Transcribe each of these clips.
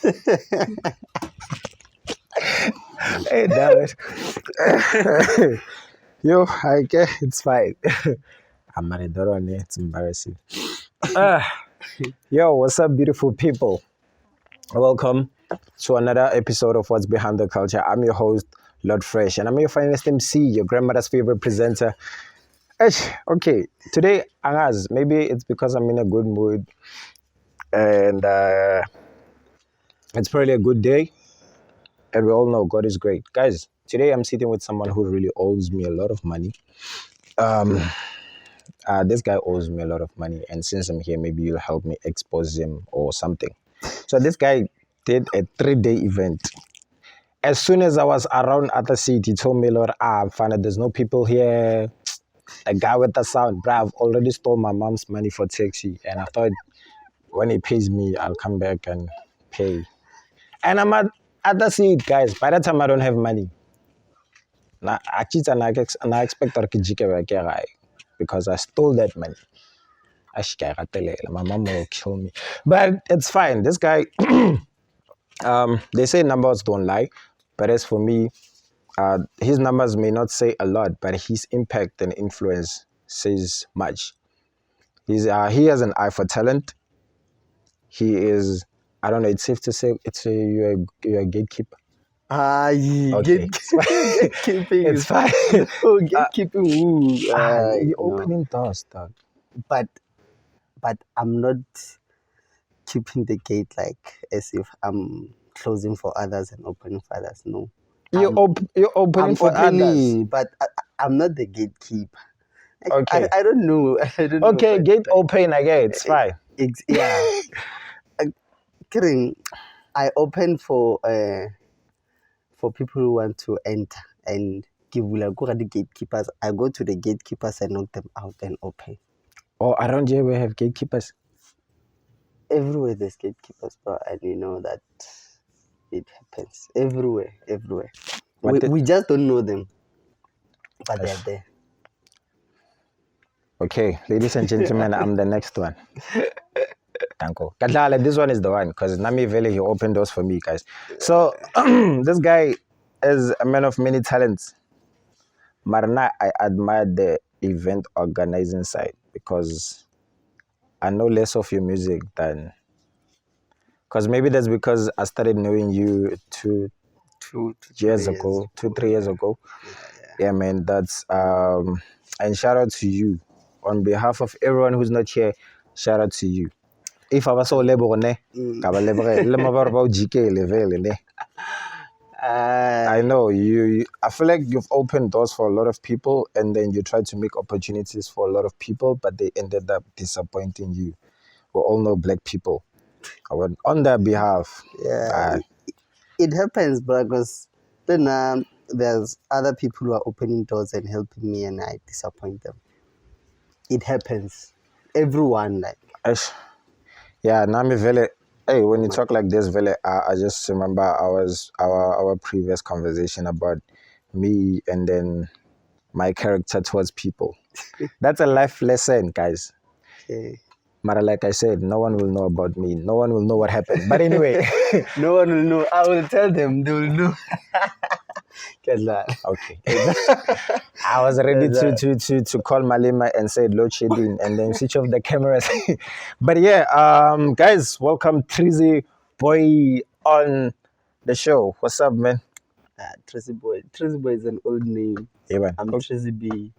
Hey, damn it. Yo, I get it's fine. I'm married, it's embarrassing. Yo, what's up, beautiful people? Welcome to another episode of What's Behind the Culture. I'm your host, lordfresh, and I'm your finest MC, your grandmother's favorite presenter. Okay, today, Angaz, maybe it's because I'm in a good mood and it's probably a good day, and we all know God is great. Guys, today I'm sitting with someone who really owes me a lot of money. This guy owes me a lot of money, and since I'm here, maybe you'll help me expose him or something. So this guy did a 3-day event. As soon as I was around at the seat, he told me, Lord, I'm fine, there's no people here. The guy with the sound, bruh, I've already stole my mom's money for taxi, and I thought when he pays me, I'll come back and pay. And I'm at the seat, guys. By the time I don't have money, I expect because I stole that money. My mom will kill me. But it's fine. This guy, they say numbers don't lie. But as for me, his numbers may not say a lot, but his impact and influence says much. He has an eye for talent. He is, I don't know, it's safe to say you're a gatekeeper. Okay. Gatekeeping. It's fine. Oh, gatekeeping. You're opening doors, dog. But I'm not keeping the gate like as if I'm closing for others and opening for others. No. You're opening for others. But I'm not the gatekeeper. Okay. I don't know. Okay, gate open again. It's fine. Yeah. Kidding. I open for people who want to enter and give the gatekeepers. I go to the gatekeepers and knock them out and open. Oh, around here we have gatekeepers. Everywhere there's gatekeepers, bro, and you know that it happens everywhere. We just don't know them, but they're there. Okay, ladies and gentlemen, I'm the next one. Tanko. Kadlala, this one is the one because Nami Vele, he opened doors for me, guys. So this guy is a man of many talents. Marna, I admire the event organizing side because I know less of your music than, because maybe that's because I started knowing you 3 years ago. Yeah, man, that's and shout out to you on behalf of everyone who's not here. Shout out to you. If I was so I know you. I feel like you've opened doors for a lot of people, and then you tried to make opportunities for a lot of people, but they ended up disappointing you. We all know black people. On their behalf, it happens, bro. Because then there's other people who are opening doors and helping me, and I disappoint them. It happens. Everyone like. Yeah, Nami Vele. Hey, when you talk like this, Vele, I just remember our previous conversation about me and then my character towards people. That's a life lesson, guys. Okay. Mara, like I said, no one will know about me. No one will know what happened. But anyway, no one will know. I will tell them. They will know. Okay. I was ready to call Malima and say load shedding and then switch off the cameras. But yeah, guys, welcome TrizzyB on the show. What's up, man? TrizzyB. TrizzyB is an old name. Yeah, man. I'm TrizzyB.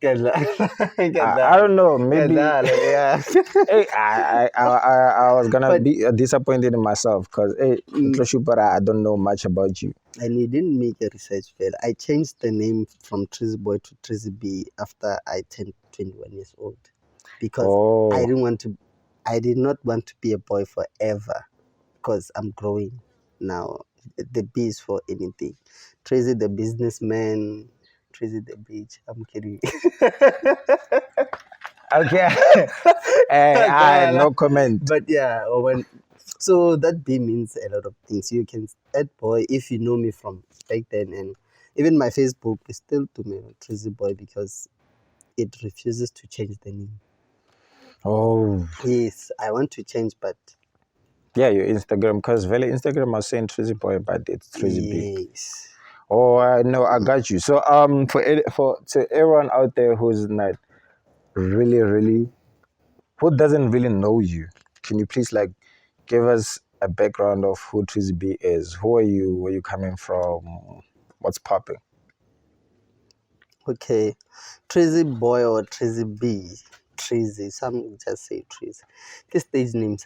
I don't know. Maybe. Yeah. Hey, I was gonna be disappointed in myself because hey, I don't know much about you. And he didn't make a research fail. I changed the name from TrizzyB to TrizzyB after I turned 21 years old because I did not want to be a boy forever because I'm growing now. The B is for anything. Trizzy the businessman, Trizzy the bitch. I'm kidding. Okay. No comment. But yeah, so that B means a lot of things. You can add boy if you know me from back then, and even my Facebook is still to me TrizzyB because it refuses to change the name. Oh. Yes, I want to change, but Yeah, your Instagram, because very Instagram was saying TrizzyBoy, but it's TrizzyB. Yes. Oh, I know, I got you. So for to everyone out there who's not really who doesn't really know you, can you please like give us a background of who TrizzyB is? Who are you? Where you coming from? What's popping? Okay. TrizzyBoy or TrizzyB. Trizzy. Some just say Trizzy. The stage name,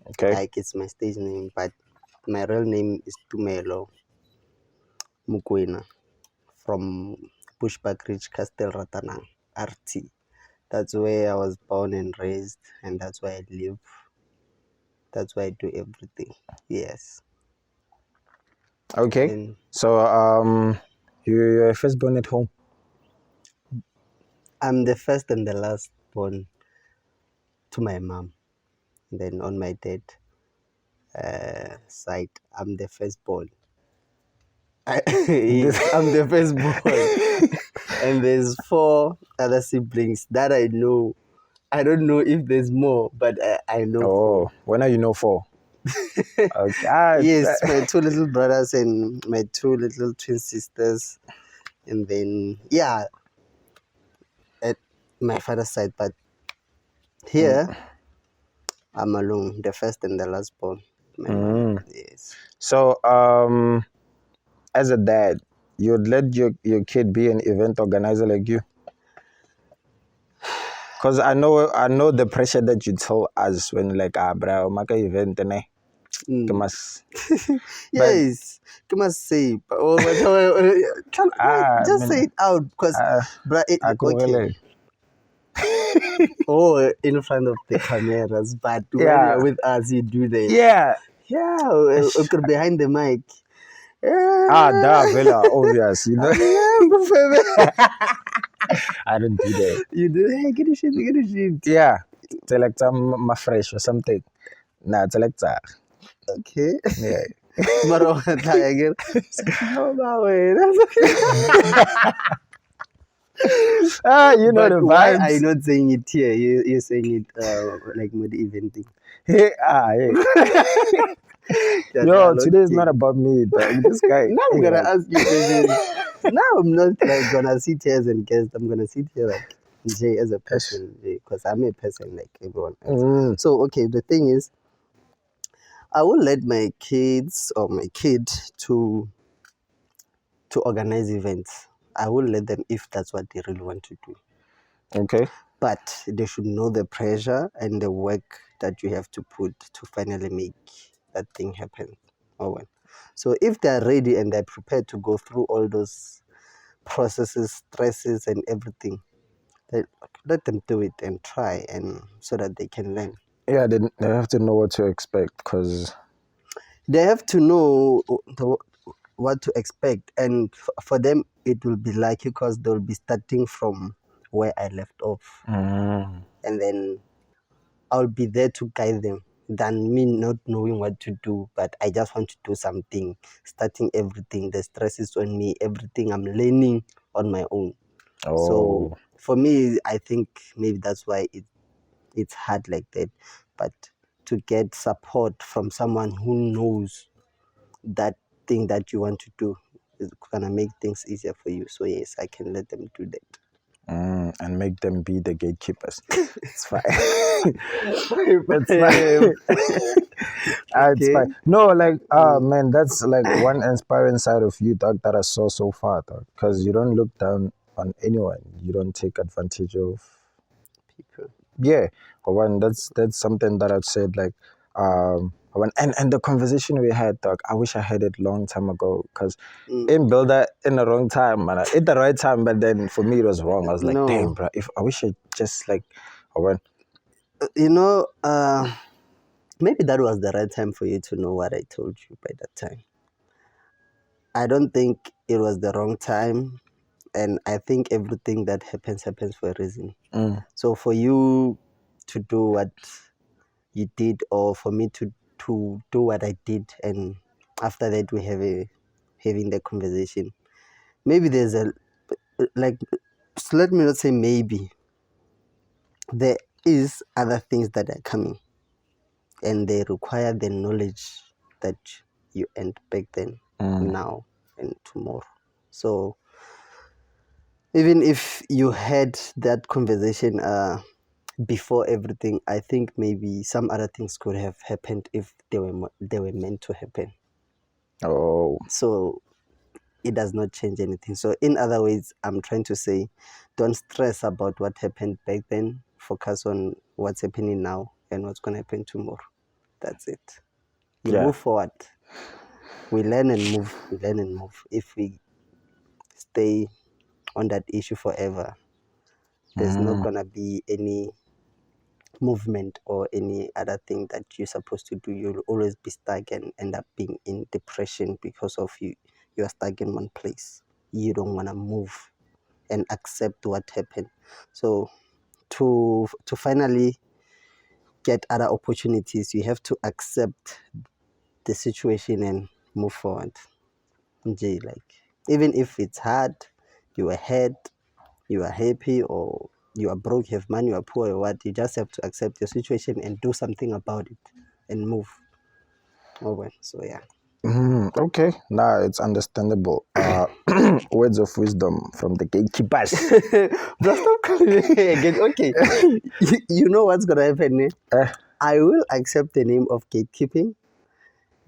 Okay. like it's my stage name, but my real name is Tumelo Mukwena from Bushbuckridge, Castle Ratanang, RT. That's where I was born and raised, and that's where I live. That's where I do everything. Yes. Okay. And So you're first born at home. I'm the first and the last born to my mom. And then on my dad side, I'm the firstborn. Yes, I'm the firstborn. And there's 4 other siblings that I know. I don't know if there's more, but I know 4. Oh, when are you know for? Okay. Yes, my 2 little brothers and my 2 little twin sisters. And then, yeah, at my father's side. But here, I'm alone, the first and the last born. My mom. Yes. So as a dad, you'd let your kid be an event organizer like you? Because I know the pressure that you tell us when like bro, make an event and you must. Yes, you must say, just say it out because, okay. Oh, in front of the cameras, but when you're with us, you do that. Yeah. Or behind the mic. Vela, obvious, you know. I don't do that. You do, hey, get a shit. Yeah, select my fresh or something. Nah, select that. Okay. Yeah. Again. That's okay. You know But the why vibes. are you not saying it here? You're saying it like with the eventing. Hey. Yo, today is not about me, dog. This guy. Now I'm gonna ask you questions. Now I'm not like gonna sit here as a guest. I'm gonna sit here like Jay as a person, because I'm a person like everyone else. So okay, the thing is, I will let my kids or my kid to organize events. I will let them if that's what they really want to do. Okay. But they should know the pressure and the work that you have to put to finally make that thing happen. So if they're ready and they're prepared to go through all those processes, stresses, and everything, let them do it and try, and so that they can learn. Yeah, they have to know what to expect because they have to know what to expect, and for them it will be like because they'll be starting from where I left off, and then I'll be there to guide them than me not knowing what to do, but I just want to do something, starting everything. The stress is on me, everything I'm learning on my own. So for me, I think maybe that's why it's hard like that. But to get support from someone who knows that thing that you want to do is gonna make things easier for you. So yes, I can let them do that. And make them be the gatekeepers. It's fine. It's It's fine. No, like, man, that's like one inspiring side of you, dog, that I saw so far, dog. Because you don't look down on anyone. You don't take advantage of people. Yeah, but when that's something that I've said like, and the conversation we had, dog, I wish I had it long time ago because in builder in the wrong time, man, at the right time, but then for me it was wrong. I was like, damn, bro, if I wish I just like, I went. Maybe that was the right time for you to know what I told you by that time. I don't think it was the wrong time, and I think everything that happens for a reason. So for you to do what you did, or for me to do what I did, and after that we have having the conversation, maybe there's so let me not say maybe, there is other things that are coming. and they require the knowledge that you earned back then, now, and tomorrow. So even if you had that conversation before everything, I think maybe some other things could have happened if they were meant to happen. Oh. So it does not change anything. So in other ways, I'm trying to say, don't stress about what happened back then. Focus on what's happening now and what's going to happen tomorrow. That's it. You move forward. We learn and move. We learn and move. If we stay on that issue forever, there's not going to be any movement or any other thing that you're supposed to do. You'll always be stuck and end up being in depression because of you're stuck in one place. You don't want to move and accept what happened. So to finally get other opportunities, you have to accept the situation and move forward. Like, even if it's hard, you are hurt, you are happy, or you are broke, you have money, you are poor, or what, you just have to accept your situation and do something about it and move. Oh well, so yeah. Okay, now it's understandable. Words of wisdom from the gatekeepers. Just stop calling me again. Okay, you know what's gonna happen? I will accept the name of gatekeeping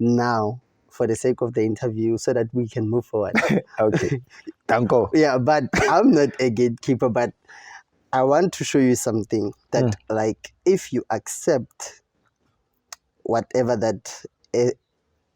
now for the sake of the interview so that we can move forward. Okay, Tanko. Yeah, but I'm not a gatekeeper, but I want to show you something that, like, if you accept whatever that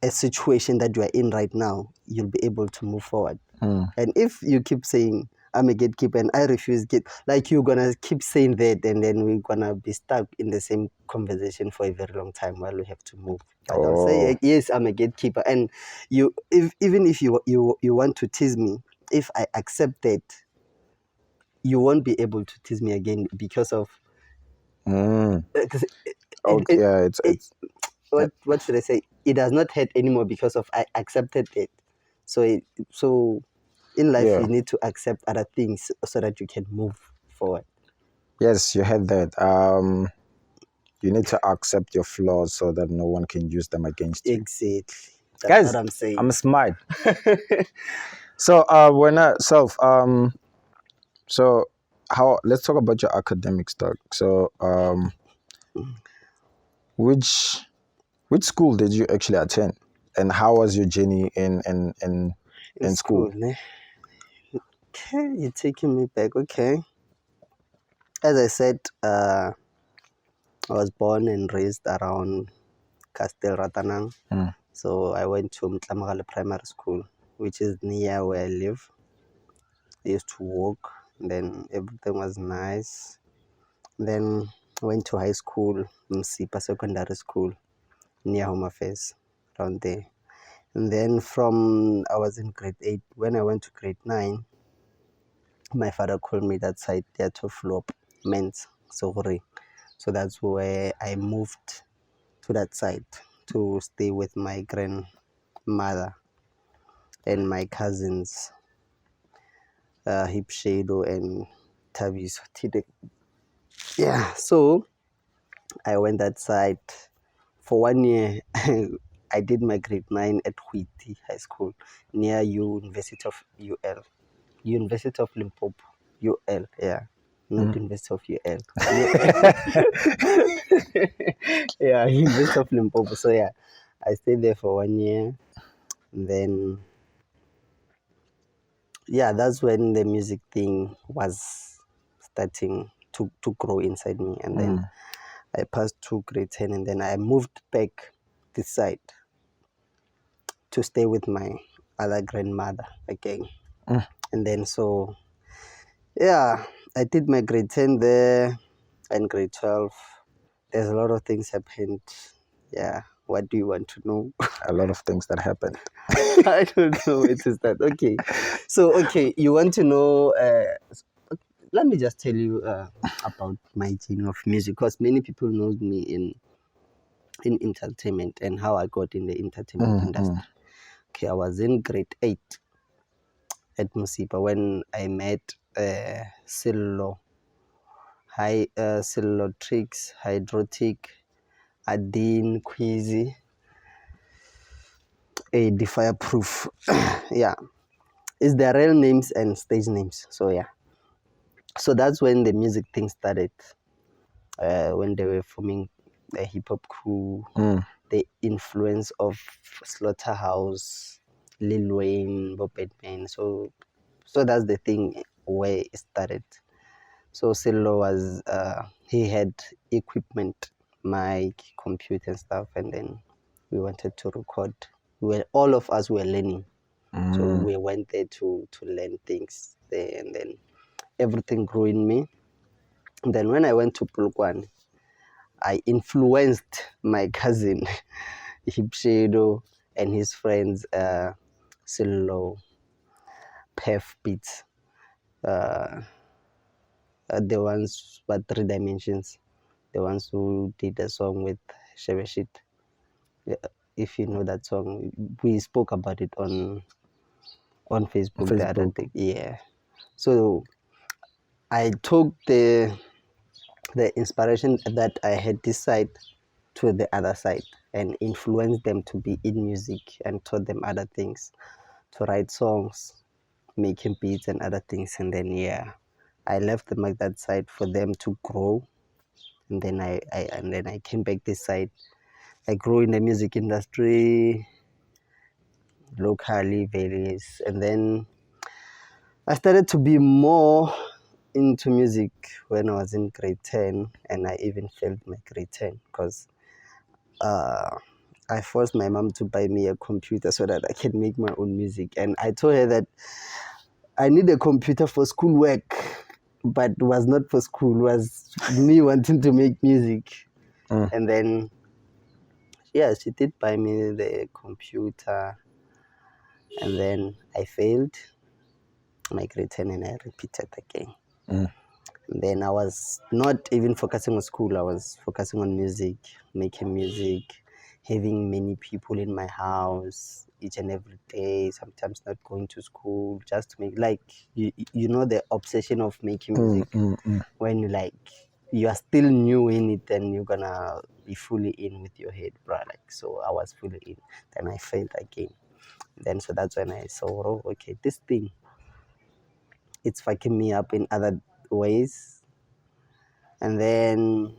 a situation that you are in right now, you'll be able to move forward. And if you keep saying, I'm a gatekeeper and I refuse like, you're gonna keep saying that, and then we're gonna be stuck in the same conversation for a very long time while we have to move. But I'll say, yes, I'm a gatekeeper, and even if you want to tease me, if I accept that, you won't be able to tease me again because of what should I say? It does not hurt anymore because of I accepted it. So in life, you need to accept other things so that you can move forward. Yes, you had that. You need to accept your flaws so that no one can use them against you. Exactly. That's Guys, what I'm saying. I'm smart. So we're not so let's talk about your academic stuff. So which school did you actually attend, and how was your journey in school? Okay, you're taking me back. Okay. As I said, I was born and raised around Castel Ratanang. So I went to Mpumalanga Primary School, which is near where I live. I used to walk, and then everything was nice. Then I went to high school, Msipa Secondary School, near Home Affairs, around there. And then I was in grade 8. When I went to grade 9, my father called me that side there to flop men's Sohori. So that's where I moved to that side to stay with my grandmother and my cousins, Hipshedo and Tavis. Yeah, so I went that side for 1 year. I did my grade 9 at Huiti High School near University of UL. University of Limpopo, UL, yeah. Not University of UL. Yeah, University of Limpopo. So yeah, I stayed there for 1 year. And then, yeah, that's when the music thing was starting to grow inside me. And then I passed to grade 10, and then I moved back this side to stay with my other grandmother again. And then so, yeah, I did my grade 10 there and grade 12. There's a lot of things happened. Yeah, what do you want to know? A lot of things that happened. I don't know where to start. Okay, so you want to know, let me just tell you about my journey of music, because many people know me in entertainment and how I got in the entertainment industry. Okay, I was in grade 8 at Musipa when I met Sillo Tricks Hydrotic Adine, Queasy, the Fireproof. Yeah, it's their real names and stage names. So yeah, so that's when the music thing started. When they were forming a hip hop crew, the influence of Slaughterhouse, Lil Wayne, Bob Edman. So that's the thing where it started. So Silo was he had equipment, mic, computer and stuff, and then we wanted to record. All of us were learning, so we went there to learn things there, and then everything grew in me. And then when I went to Polokwane, I influenced my cousin Hipshedo and his friends Silo, Pef Beats, the ones but 3 Dimensions, the ones who did a song with Shebeshit. If you know that song, we spoke about it on Facebook the other day. Yeah. So I took the inspiration that I had this side to the other side and influenced them to be in music and taught them other things, to write songs, making beats and other things. And then yeah, I left them like that side for them to grow. And then I came back this side. I grew in the music industry locally, various, and then I started to be more into music when I was in grade 10, and I even failed my grade 10 because I forced my mom to buy me a computer so that I can make my own music. And I told her that I need a computer for schoolwork, but it was not for school, it was me wanting to make music. And then, yeah, she did buy me the computer, and then I failed my grade 10 and I repeated again. And then I was not even focusing on school, I was focusing on music, making music, having many people in my house each and every day, sometimes not going to school, just to make, like, you know, the obsession of making music. When you are still new in it and you're gonna be fully in with your head, bro. Like, so I was fully in, then I failed again. Then so that's when I saw, oh, okay, this thing, it's fucking me up in other ways. And then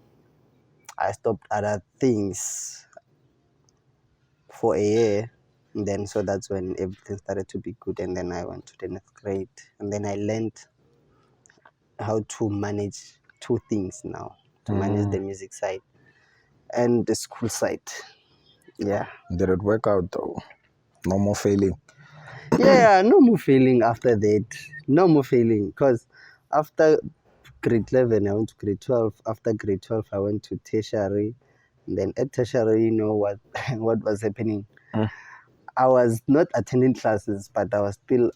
I stopped other things for a year. And then so that's when everything started to be good. And then I went to the next grade. And then I learned how to manage 2 things now, to manage the music side and the school side. Yeah. Did it work out though? No more failing? Yeah, no more failing after that. No more failing. Because after grade 11, I went to grade 12. After grade 12, I went to tertiary. And then at tertiary, you know what was happening? I was not attending classes, but I was still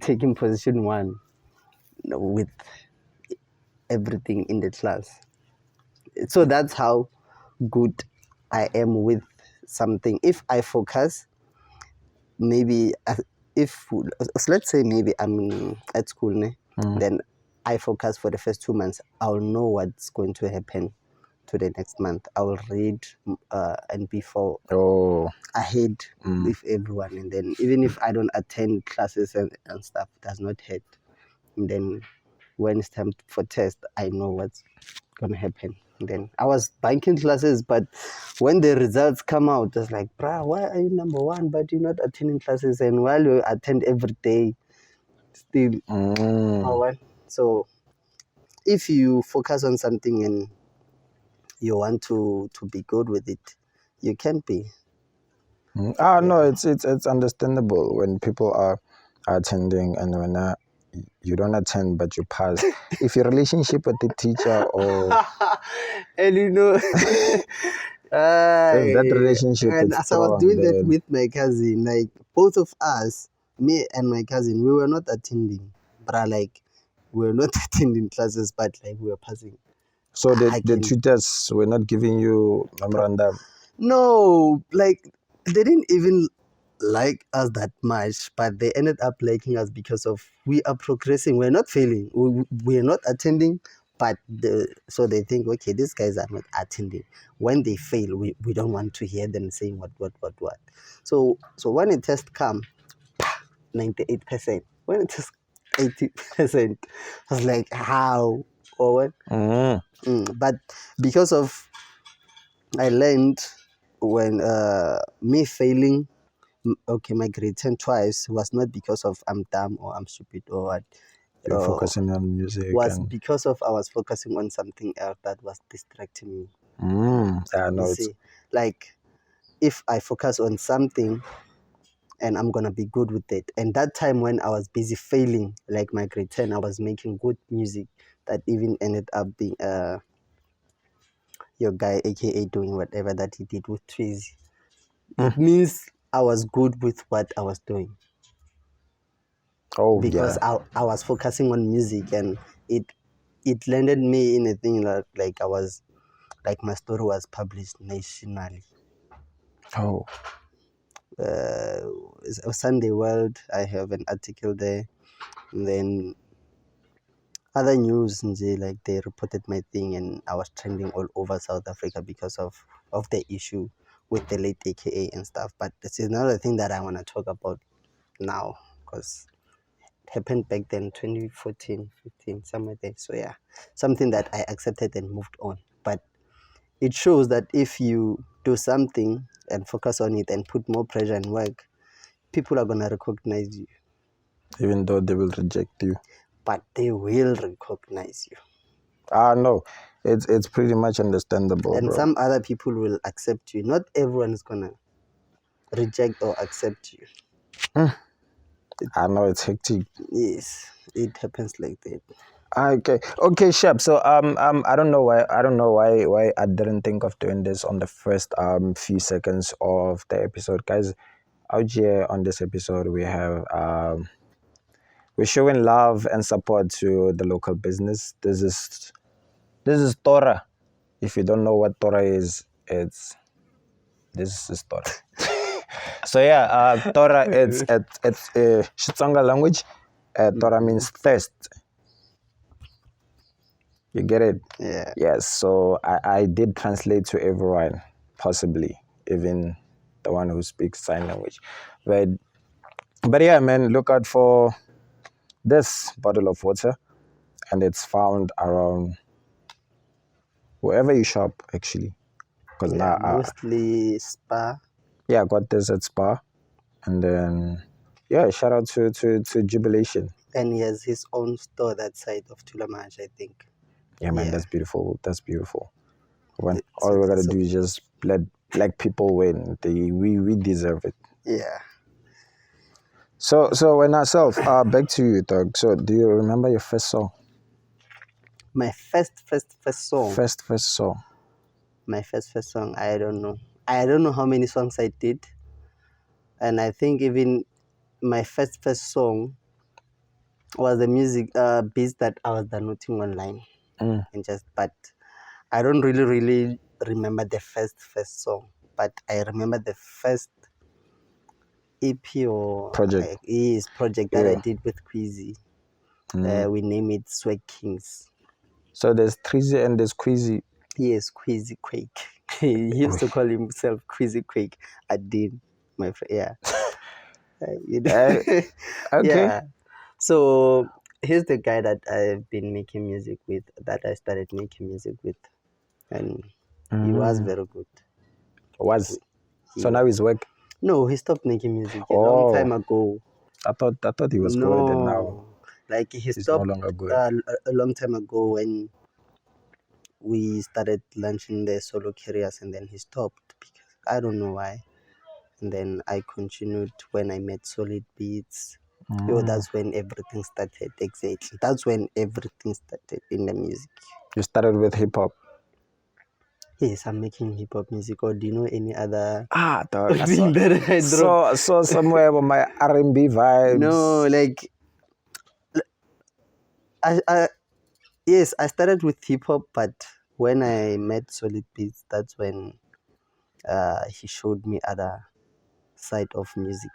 taking position 1 with everything in the class. So that's how good I am with something. If I focus, maybe if let's say maybe I'm at school, then I focus for the first 2 months, I'll know what's going to happen to the next month. I will read and before ahead with everyone, and then even if I don't attend classes and stuff, it does not hurt. And then when it's time for test, I know what's gonna happen. And then I was banking classes, but when the results come out, it's like, bruh, why are you number 1 but you're not attending classes? And while you attend every day, still number 1. So if you focus on something and you want to be good with it, you can be. No, it's understandable when people are attending and when you don't attend but you pass. If your relationship with the teacher or and you know if that relationship and is as I was strong, doing that then with my cousin, like both of us, me and my cousin, we were not attending, but like we were not attending classes, but like we were passing. So the tutors were not giving you memorandum? No, like they didn't even like us that much, but they ended up liking us because of we are progressing. We're not failing. We're not attending, But so they think, okay, these guys are not attending. When they fail, we don't want to hear them saying what. So when a test come, 98%. When it is 80%, I was like, how or what? But because of I learned when me failing, okay, my grade 10 twice was not because of I'm dumb or I'm stupid or what. You're focusing on music. Was because of I was focusing on something else that was distracting me. I know. You see, like if I focus on something and I'm gonna be good with it. And that time when I was busy failing, like my grade 10, I was making good music that even ended up being your guy, aka doing whatever that he did with TrizzyB. It means I was good with what I was doing. Oh, because yeah. I was focusing on music, and it landed me in a thing like I was like my story was published nationally. Oh. Sunday World, I have an article there, and then other news, like they reported my thing, and I was trending all over South Africa because of the issue with the late AKA and stuff. But this is another thing that I want to talk about now, because it happened back then, 2014, 15, somewhere there. So yeah, something that I accepted and moved on. But it shows that if you do something and focus on it and put more pressure and work, people are gonna recognize you. Even though they will reject you. But they will recognize you. No, it's pretty much understandable, and bro. some other people will accept you. Not everyone is gonna reject or accept you. I know it's hectic. Yes, it happens like that. Okay, Shep. So I don't know why I didn't think of doing this on the first few seconds of the episode, guys. Out here on this episode, we have we're showing love and support to the local business. This is Tora. If you don't know what Tora is, this is Tora. So yeah, Tora, it's Xitsonga language. Tora means thirst. You get it? Yeah. Yes. So I did translate to everyone, possibly even the one who speaks sign language. But yeah, man, look out for this bottle of water, and it's found around wherever you shop, actually. Because now, mostly Spa. Yeah, I got this at Spa, and then yeah, shout out to Jubilation. And he has his own store that side of Tulamaj, I think. Yeah, man, that's beautiful. That's beautiful. All we gotta do is just let black people win. We deserve it. Yeah. So when ourselves, back to you, dog. So do you remember your first song? My first song. First song. My first song. I don't know. I don't know how many songs I did, and I think even my first song was the music beats that I was downloading online, and but I don't really remember the first song, but I remember the first EP or project that I did with Queasy. We name it Swag Kings. So there's TrizzyB and there's Queasy. Yes, Queasy Quake. He used to call himself Queasy Quake. I did, my friend. Yeah. Okay. Yeah. So here's the guy that I've been making music with, that I started making music with, and he was very good. So now he's work? No, he stopped making music a long time ago. I thought he was good, and now like he he's stopped no longer good. A long time ago when we started launching the solo careers, and then he stopped because I don't know why. And then I continued when I met Solid Beats. That's when everything started. Exactly. That's when everything started in the music. You started with hip hop? Yes, I'm making hip hop music. Or do you know any other dog, thing that I dropped? So somewhere with my R&B vibes. No, like yes, I started with hip hop, but when I met Solid Beats, that's when he showed me other side of music.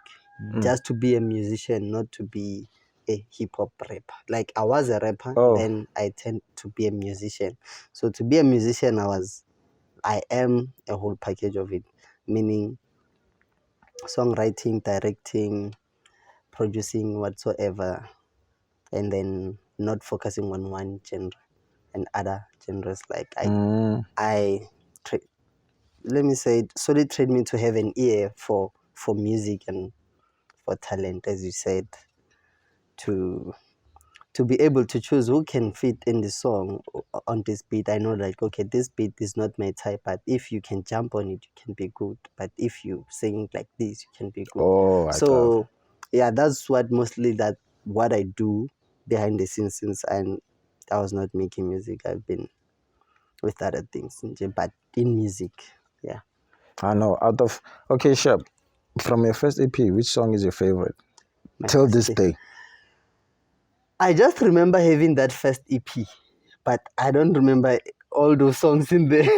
Just to be a musician, not to be a hip hop rapper. Like I was a rapper, then I tend to be a musician. So to be a musician, I am a whole package of it, meaning songwriting, directing, producing, whatsoever, and then not focusing on one genre and other genres. Like let me say, it solely trained me to have an ear for music and for talent, as you said, to be able to choose who can fit in the song on this beat. I know, like, okay, this beat is not my type, but if you can jump on it, you can be good. But if you sing like this, you can be good. So yeah, that's what I do behind the scenes since I was not making music. I've been with other things, but in music, yeah. I know. Okay, Shep, from your first EP, which song is your favorite till this day? I just remember having that first EP, but I don't remember all those songs in there.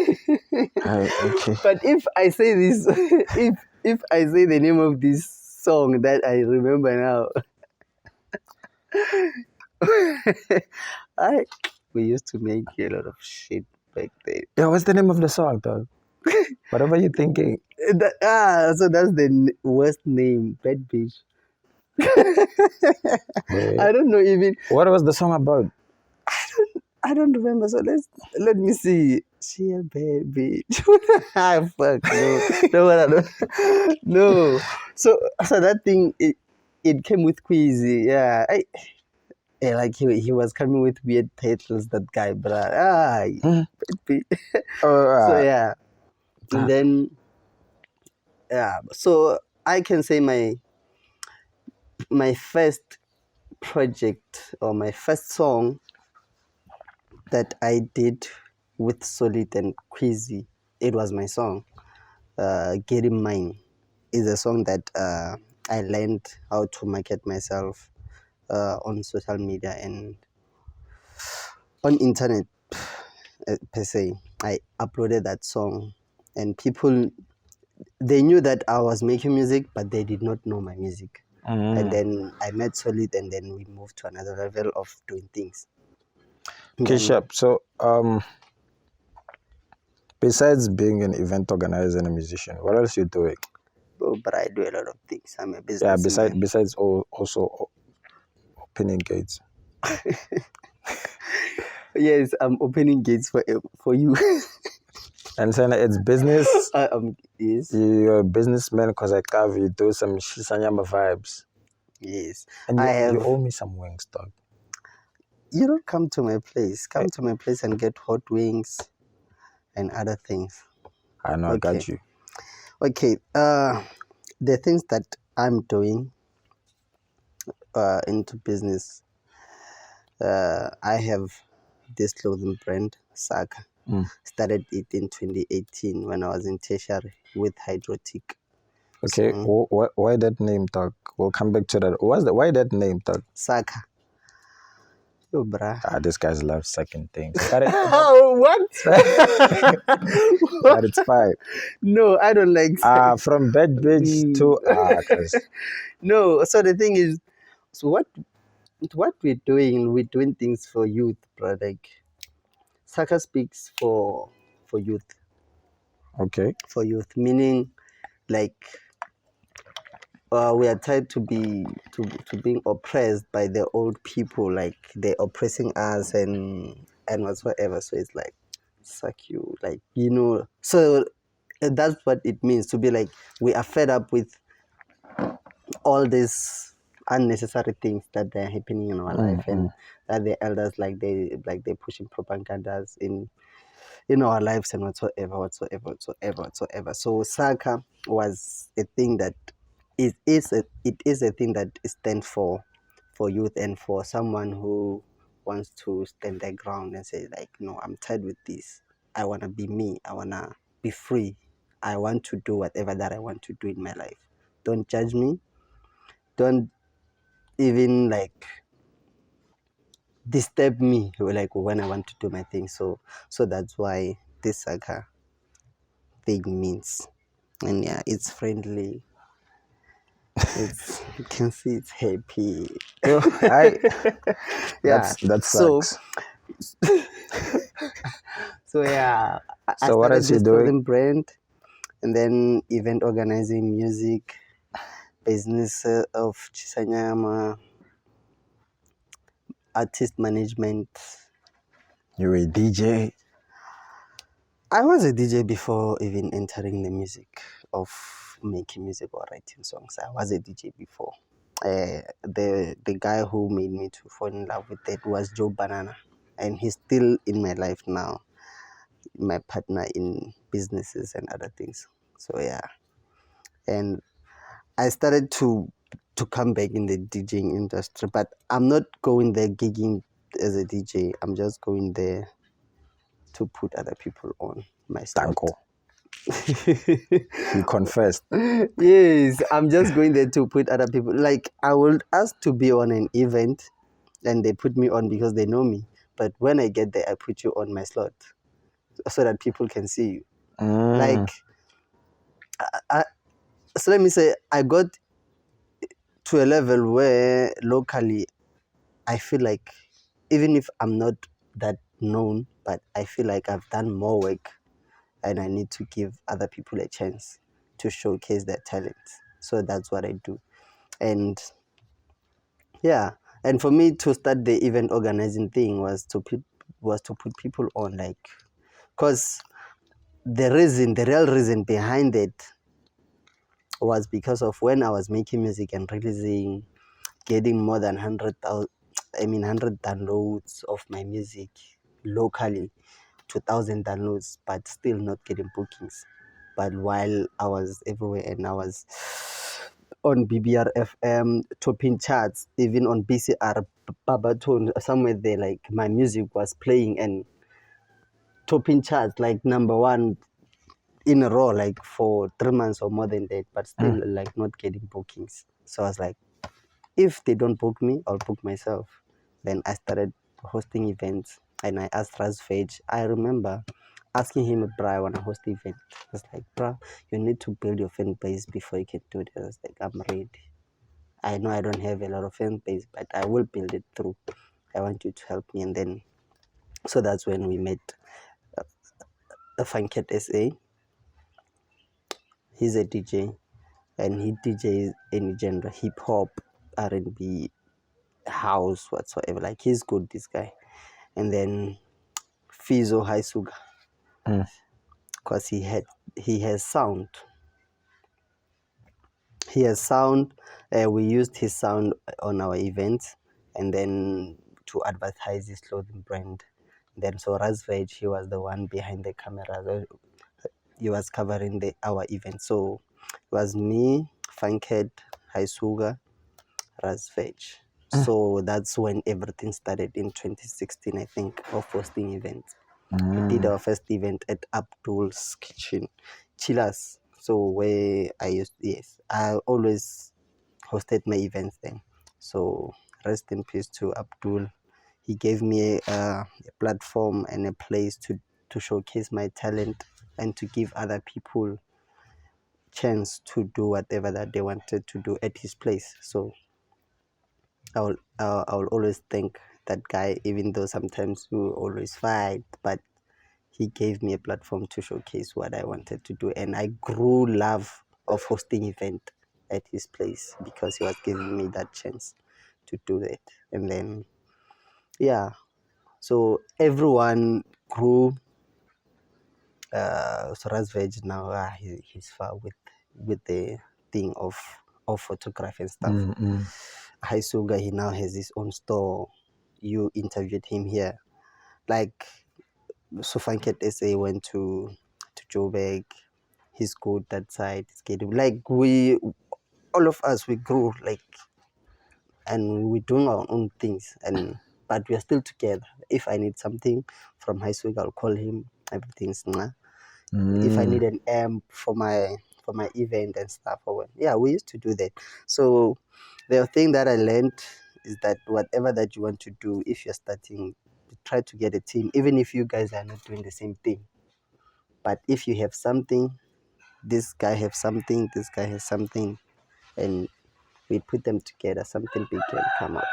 Okay. But if I say this, if I say the name of this song that I remember now, we used to make a lot of shit back then. Yeah, what's the name of the song, dog? Whatever you're thinking. So that's the worst name, Bad Bitch. I don't know even. What was the song about? I don't remember. So let me see. She a bad bitch. Fuck no. So that thing it came with Queasy. Yeah, like he was coming with weird titles. That guy, bruh. So yeah, and then yeah. So I can say my first project or my first song that I did with Solid and Queasy, it was my song. Getting Mine is a song that I learned how to market myself on social media and on internet per se. I uploaded that song and people, they knew that I was making music, but they did not know my music. And then I met Solid and then we moved to another level of doing things. Okay, Shep. So besides being an event organizer and a musician, what else you doing? Oh, but I do a lot of things. I'm a business. Yeah, besides also opening gates. Yes, I'm opening gates for you. And saying it's business. Yes. You're a businessman because I carve you do some Shisanyama vibes. Yes. And you owe me some wings, dog. You don't come to my place. Come to my place and get hot wings and other things. I know, okay. I got you. Okay. The things that I'm doing into business, I have this clothing brand, Saka. Started it in 2018 when I was in tertiary with Hydrotic. Okay, so, why that name, dog? We'll come back to that. Why that name, dog? Saka. Yo, bruh. This guy's love second things. What? But it's fine. No, I don't like. From bad bitch to No. So the thing is, so what we're doing things for youth, bro. Like Saka speaks for youth. Okay. For youth, meaning like we are tied to being oppressed by the old people, like they're oppressing us and whatsoever. So it's like, suck you, like, you know. So that's what it means to be like, we are fed up with all these unnecessary things that they're happening in our life, and that the elders they're pushing propagandas in our lives and whatsoever. So Saka was a thing that it is a thing that stands for youth and for someone who wants to stand their ground and say, like, no, I'm tired with this. I wanna be me. I wanna be free. I want to do whatever that I want to do in my life. Don't judge me. Don't even like disturb me like when I want to do my thing. So that's why this Saka thing means. And yeah, it's friendly. You can see it's happy. Yo, Yeah. that sucks. So yeah, I So what started else you this doing? clothing brand, and then event organizing, music, business of Chisanyama, artist management. You're a DJ. I was a DJ before even entering the music of making music or writing songs. I was a DJ before. The guy who made me to fall in love with it was Joe Banana, and he's still in my life now, my partner in businesses and other things. So yeah, and I started to come back in the DJing industry, but I'm not going there gigging as a DJ. I'm just going there to put other people on my slot. Tanko. He confessed. Yes, I'm just going there to put other people. Like, I would ask to be on an event and they put me on because they know me. But when I get there, I put you on my slot so that people can see you. Like, so let me say, I got to a level where locally I feel like, even if I'm not that known, but I feel like I've done more work and I need to give other people a chance to showcase their talents. So that's what I do. And yeah, and for me to start the event organizing thing was to put people on, like, because the real reason behind it was because of when I was making music and releasing, getting more than 100 downloads of my music locally, 2,000 downloads, but still not getting bookings. But while I was everywhere and I was on BBR FM, topping charts, even on BCR, Babaton, somewhere there, like my music was playing and topping charts, like number one in a row, like for 3 months or more than that, but still like not getting bookings. So I was like, if they don't book me, I'll book myself. Then I started hosting events and I asked lordfresh. I remember asking him, bro, I want to host the event. I was like, bro, you need to build your fan base before you can do it. I was like, I'm ready. I know I don't have a lot of fan base, but I will build it through. I want you to help me. And then, so that's when we met Funket SA. He's a DJ and he DJs any genre, hip hop, R&B, house, whatsoever. Like, he's good, this guy. And then Fizo High Sugar, because he has sound. He has sound. We used his sound on our events, and then to advertise his clothing brand. Then so lordfresh, he was the one behind the camera. He was covering our event. So it was me, Funkhead, High Sugar, lordfresh. So that's when everything started in 2016, I think, of hosting events. We did our first event at Abdul's Kitchen, Chillers. So where I always hosted my events then. So rest in peace to Abdul. He gave me a platform and a place to showcase my talent and to give other people chance to do whatever that they wanted to do at his place. So I will always thank that guy, even though sometimes we always fight, but he gave me a platform to showcase what I wanted to do, and I grew love of hosting event at his place because he was giving me that chance to do that. And then so everyone grew. So lordfresh now, he's far with the thing of photography and stuff. High Sugar, he now has his own store. You interviewed him here, like. So Funket SA went to Joburg. He's good that side. It's getting like all of us, we grew, like, and we're doing our own things, and but we are still together. If I need something from High School, I'll call him. Everything's nah. If I need an amp for my event and stuff, we used to do that. So the thing that I learned is that whatever that you want to do, if you're starting, try to get a team, even if you guys are not doing the same thing. But if you have something, this guy has something, and we put them together, something big can come out.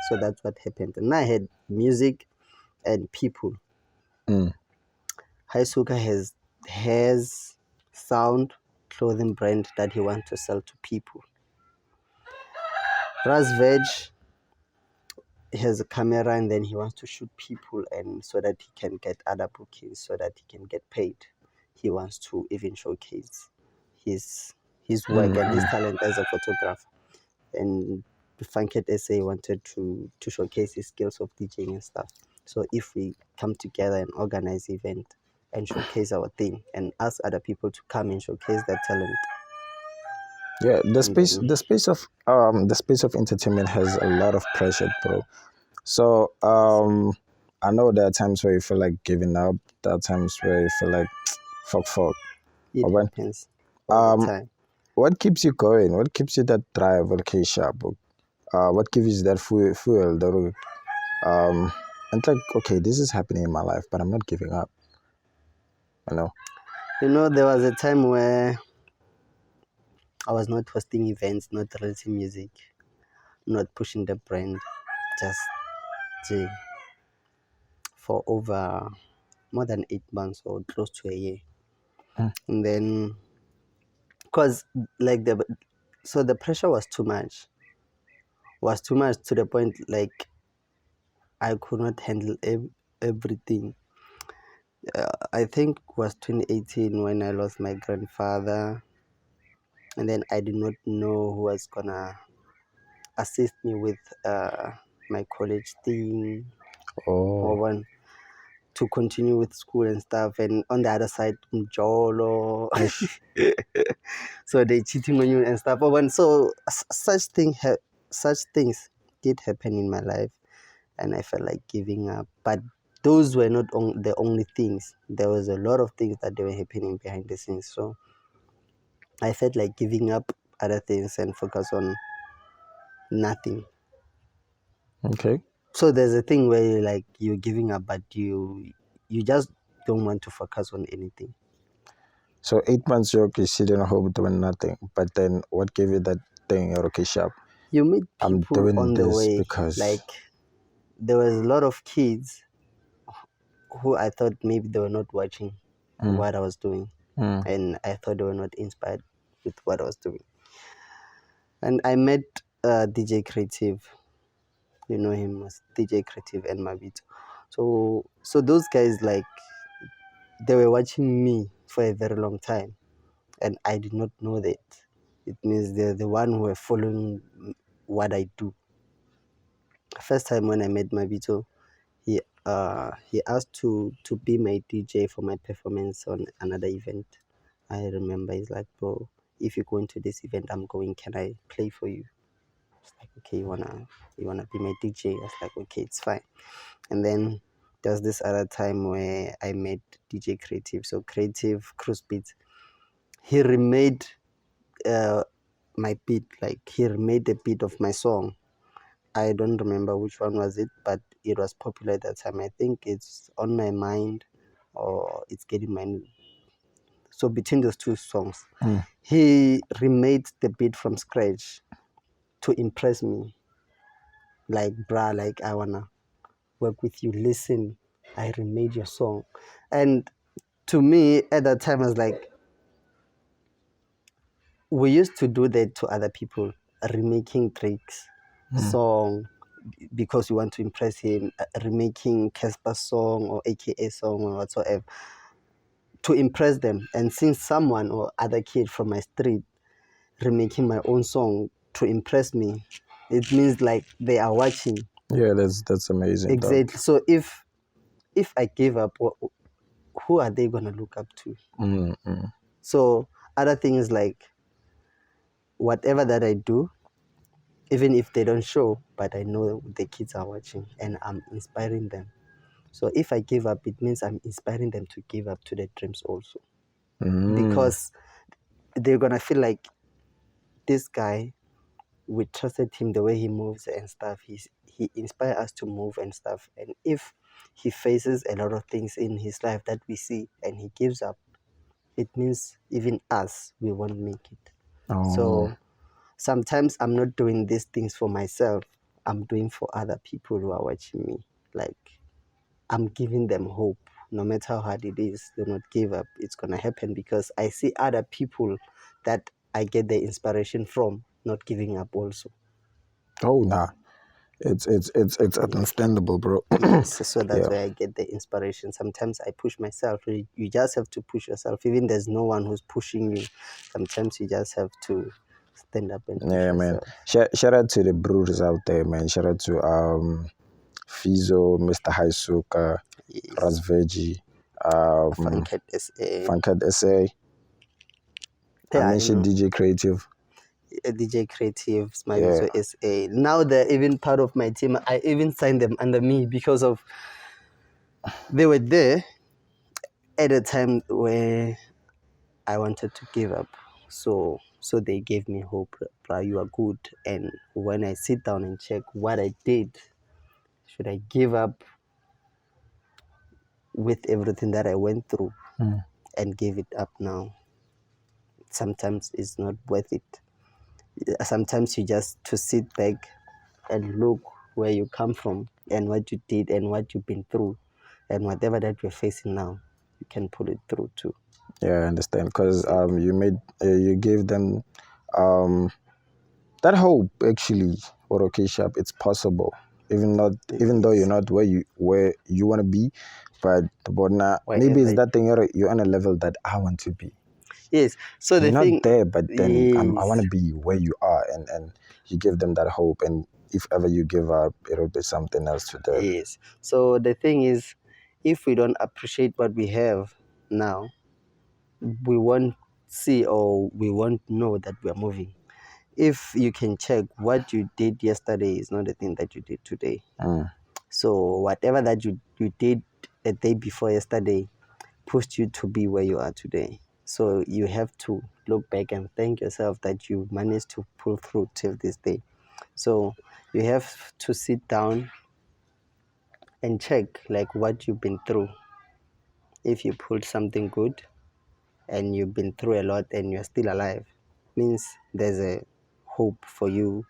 So that's what happened. And I had music and people. Haisuka has sound clothing brand that he wants to sell to people. Veg has a camera and then he wants to shoot people and so that he can get other bookings, so that he can get paid. He wants to even showcase his work and his talent as a photographer. And Funket SA wanted to showcase his skills of DJing and stuff. So if we come together and organize event and showcase our thing and ask other people to come and showcase their talent. Yeah, the space of entertainment has a lot of pressure, bro. So I know there are times where you feel like giving up. There are times where you feel like fuck. It happens all the time. What keeps you going? What keeps you that drive? Okay, sharp. What gives you that fuel? And like, okay, this is happening in my life, but I'm not giving up. You know, there was a time where I was not hosting events, not releasing music, not pushing the brand, just for over more than 8 months or close to a year. And then, because like the pressure was too much to the point like I could not handle everything. I think it was 2018 when I lost my grandfather, and then I did not know who was gonna assist me with my college thing or to continue with school and stuff. And on the other side, Jolo. So they cheating on you and stuff. So such things did happen in my life, and I felt like giving up. But those were not the only things. There was a lot of things that they were happening behind the scenes. So I felt like giving up other things and focus on nothing. Okay. So there's a thing where you're giving up, but you just don't want to focus on anything. So 8 months you're okay, sitting at home doing nothing. But then what gave you that thing, you're okay, sharp? You meet people on the way. Because like there was a lot of kids who I thought maybe they were not watching what I was doing. And I thought they were not inspired with what I was doing. And I met DJ Creative. You know him as DJ Creative and Mabito. So those guys, they were watching me for a very long time, and I did not know that. It means they're the one who were following what I do. First time when I met Mabito, he asked to be my DJ for my performance on another event. I remember he's like, bro, if you go into this event I'm going, can I play for you? It's like, okay, you wanna be my DJ? I was like, okay, it's fine. And then there's this other time where I met DJ Creative. So Creative Cruise Beats, he remade my beat. Like he remade a beat of my song. I don't remember which one was it, but it was popular at that time. I think it's On My Mind or It's Getting Mine. So between those two songs, he remade the beat from scratch to impress me. Like, bruh, like I wanna work with you. Listen, I remade your song. And to me at that time I was like, we used to do that to other people, remaking tricks, song, because you want to impress him, remaking Casper's song or AKA song or whatsoever to impress them. And since someone or other kid from my street remaking my own song to impress me, it means like they are watching. Yeah, that's amazing. Exactly. Dog. So if I give up, who are they gonna look up to? So other things like whatever that I do, even if they don't show, but I know the kids are watching and I'm inspiring them. So if I give up, it means I'm inspiring them to give up to their dreams also. Because they're gonna feel like this guy, we trusted him the way he moves and stuff. He inspired us to move and stuff. And if he faces a lot of things in his life that we see and he gives up, it means even us, we won't make it. So sometimes I'm not doing these things for myself. I'm doing for other people who are watching me. Like, I'm giving them hope. No matter how hard it is, do not give up. It's going to happen, because I see other people that I get the inspiration from not giving up also. Oh, nah. It's understandable, bro. Yes, so that's Yeah. where I get the inspiration. Sometimes I push myself. You just have to push yourself. Even there's no one who's pushing you. Sometimes you just have to stand up and push Man. yourself. Shout out to the brewers out there, man. Shout out to Fizo, Mr. Haisuka, Yes. Razveji, Funkhead SA. Funkhead SA. I mentioned DJ Creative. DJ Creative, Yeah. Smavizo SA. Now they're even part of my team. I even signed them under me because of they were there at a time where I wanted to give up. So they gave me hope. Bro, you are good. And when I sit down and check what I did, should I give up with everything that I went through and give it up now? Sometimes it's not worth it. Sometimes you just to sit back and look where you come from and what you did and what you've been through, and whatever that you're facing now, you can pull it through too. Yeah, I understand. Because you gave them that hope, actually. Or okay, sharp, it's possible. Even though you're not where you want to be, but now maybe it's that thing you're on a level that I want to be. Yes. So you're not there, but then yes. I want to be where you are, and you give them that hope. And if ever you give up, it'll be something else to them. Yes. So the thing is, if we don't appreciate what we have now, we won't see or we won't know that we're moving. If you can check, what you did yesterday is not the thing that you did today. So whatever that you did a day before yesterday pushed you to be where you are today. So you have to look back and thank yourself that you managed to pull through till this day. So you have to sit down and check like what you've been through. If you pulled something good and you've been through a lot and you're still alive, means there's a hope for you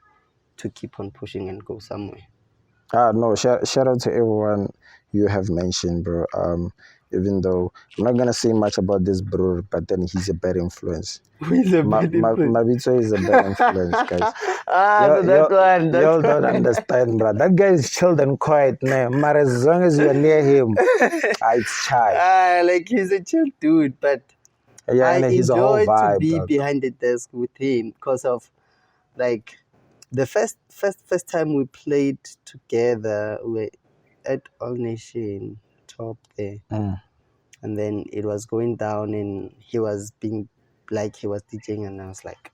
to keep on pushing and go somewhere. No, shout out to everyone you have mentioned, bro. Even though I'm not gonna say much about this bro, but then he's a bad influence. He's a bad influence. Mavito is a bad influence, guys. Y'all don't understand, bro. That guy is chilled and quiet, man. But as long as you're near him, it's chai. Like he's a chill dude, but yeah, I and he's a whole enjoyed vibe, to be dog. behind the desk with him because of like the first time we played together. We at All Nation top there, and then it was going down, and he was being like he was DJing, and I was like,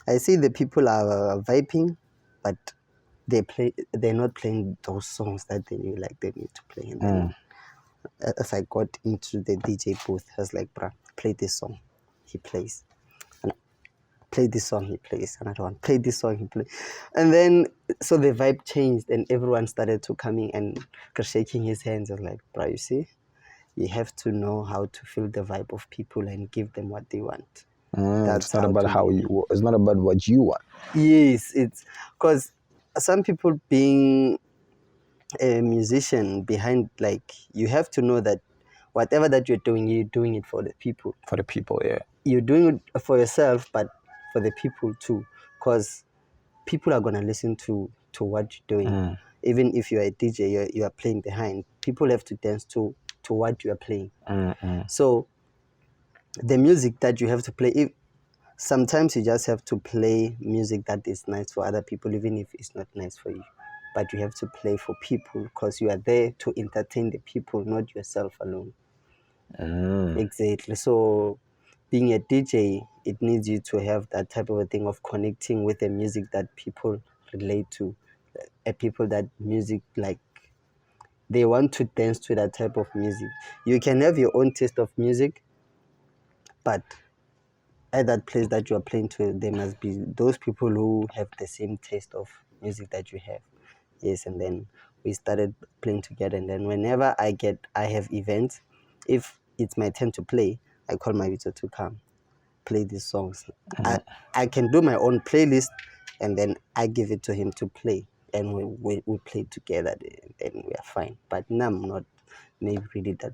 I see the people are vibing, but they're not playing those songs that they knew like they need to play. And then as I got into the DJ booth, I was like, bruh, play this song. He plays. And play this song, he plays. Another one, play this song, he plays. And then, so the vibe changed and everyone started to coming and shaking his hands. I was like, bruh, you see, you have to know how to feel the vibe of people and give them what they want. It's not about it's not about what you want. Yes, it's because some people being a musician behind, like, you have to know that whatever that you're doing it for the people. For the people, yeah. You're doing it for yourself, but for the people too, because people are gonna listen to what you're doing. Even if you're a DJ, you are playing behind. People have to dance to what you are playing. So the music that you have to play, sometimes you just have to play music that is nice for other people, even if it's not nice for you. But you have to play for people because you are there to entertain the people, not yourself alone. Exactly. So being a DJ, it needs you to have that type of a thing of connecting with the music that people relate to, people that music, like, they want to dance to that type of music. You can have your own taste of music, but at that place that you are playing to, there must be those people who have the same taste of music that you have. Yes, and then we started playing together. And then whenever I have events, if it's my turn to play, I call my Vito to come. play these songs. I can do my own playlist, and then I give it to him to play, and we play together, and we are fine. But now I'm not maybe really that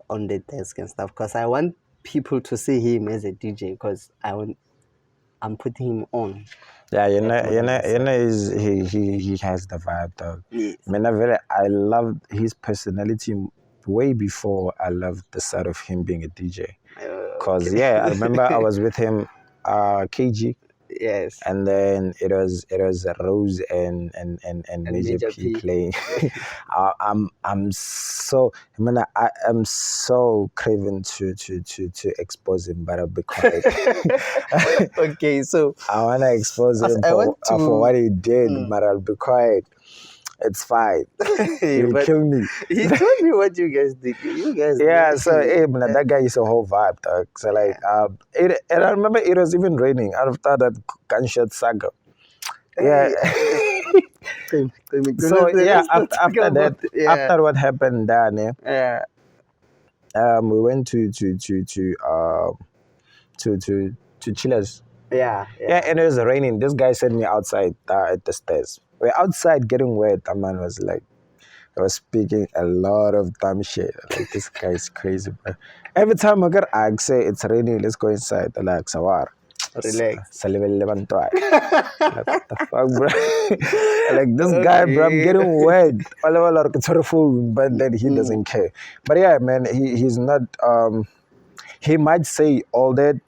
on the desk and stuff, because I want people to see him as a DJ, because I'm putting him on. Yeah, he has the vibe, dog. Yes. I loved his personality way before I loved the side of him being a DJ. Cause I remember I was with him, KG. Yes. And then it was Rose and Major P playing. I'm so I am so craving to expose him, but I'll be quiet. Okay, so I wanna expose him for what he did, but I'll be quiet. It's fine. He'll kill me. He told me what you guys did. So that guy is a whole vibe, dog. So like, and I remember it was even raining after that gunshot saga. Yeah. So after that, after what happened there, we went to Chillers. Yeah, and it was raining. This guy sent me outside at the stairs. We're outside getting wet. That man was like, I was speaking a lot of dumb shit. Like, this guy is crazy, bro. Every time I say it's raining, let's go inside. I'm like, Sawar. Relax. What the fuck, bro? Like, this guy, bro, I'm getting wet. But then he doesn't care. But yeah, man, he's not, he might say all that,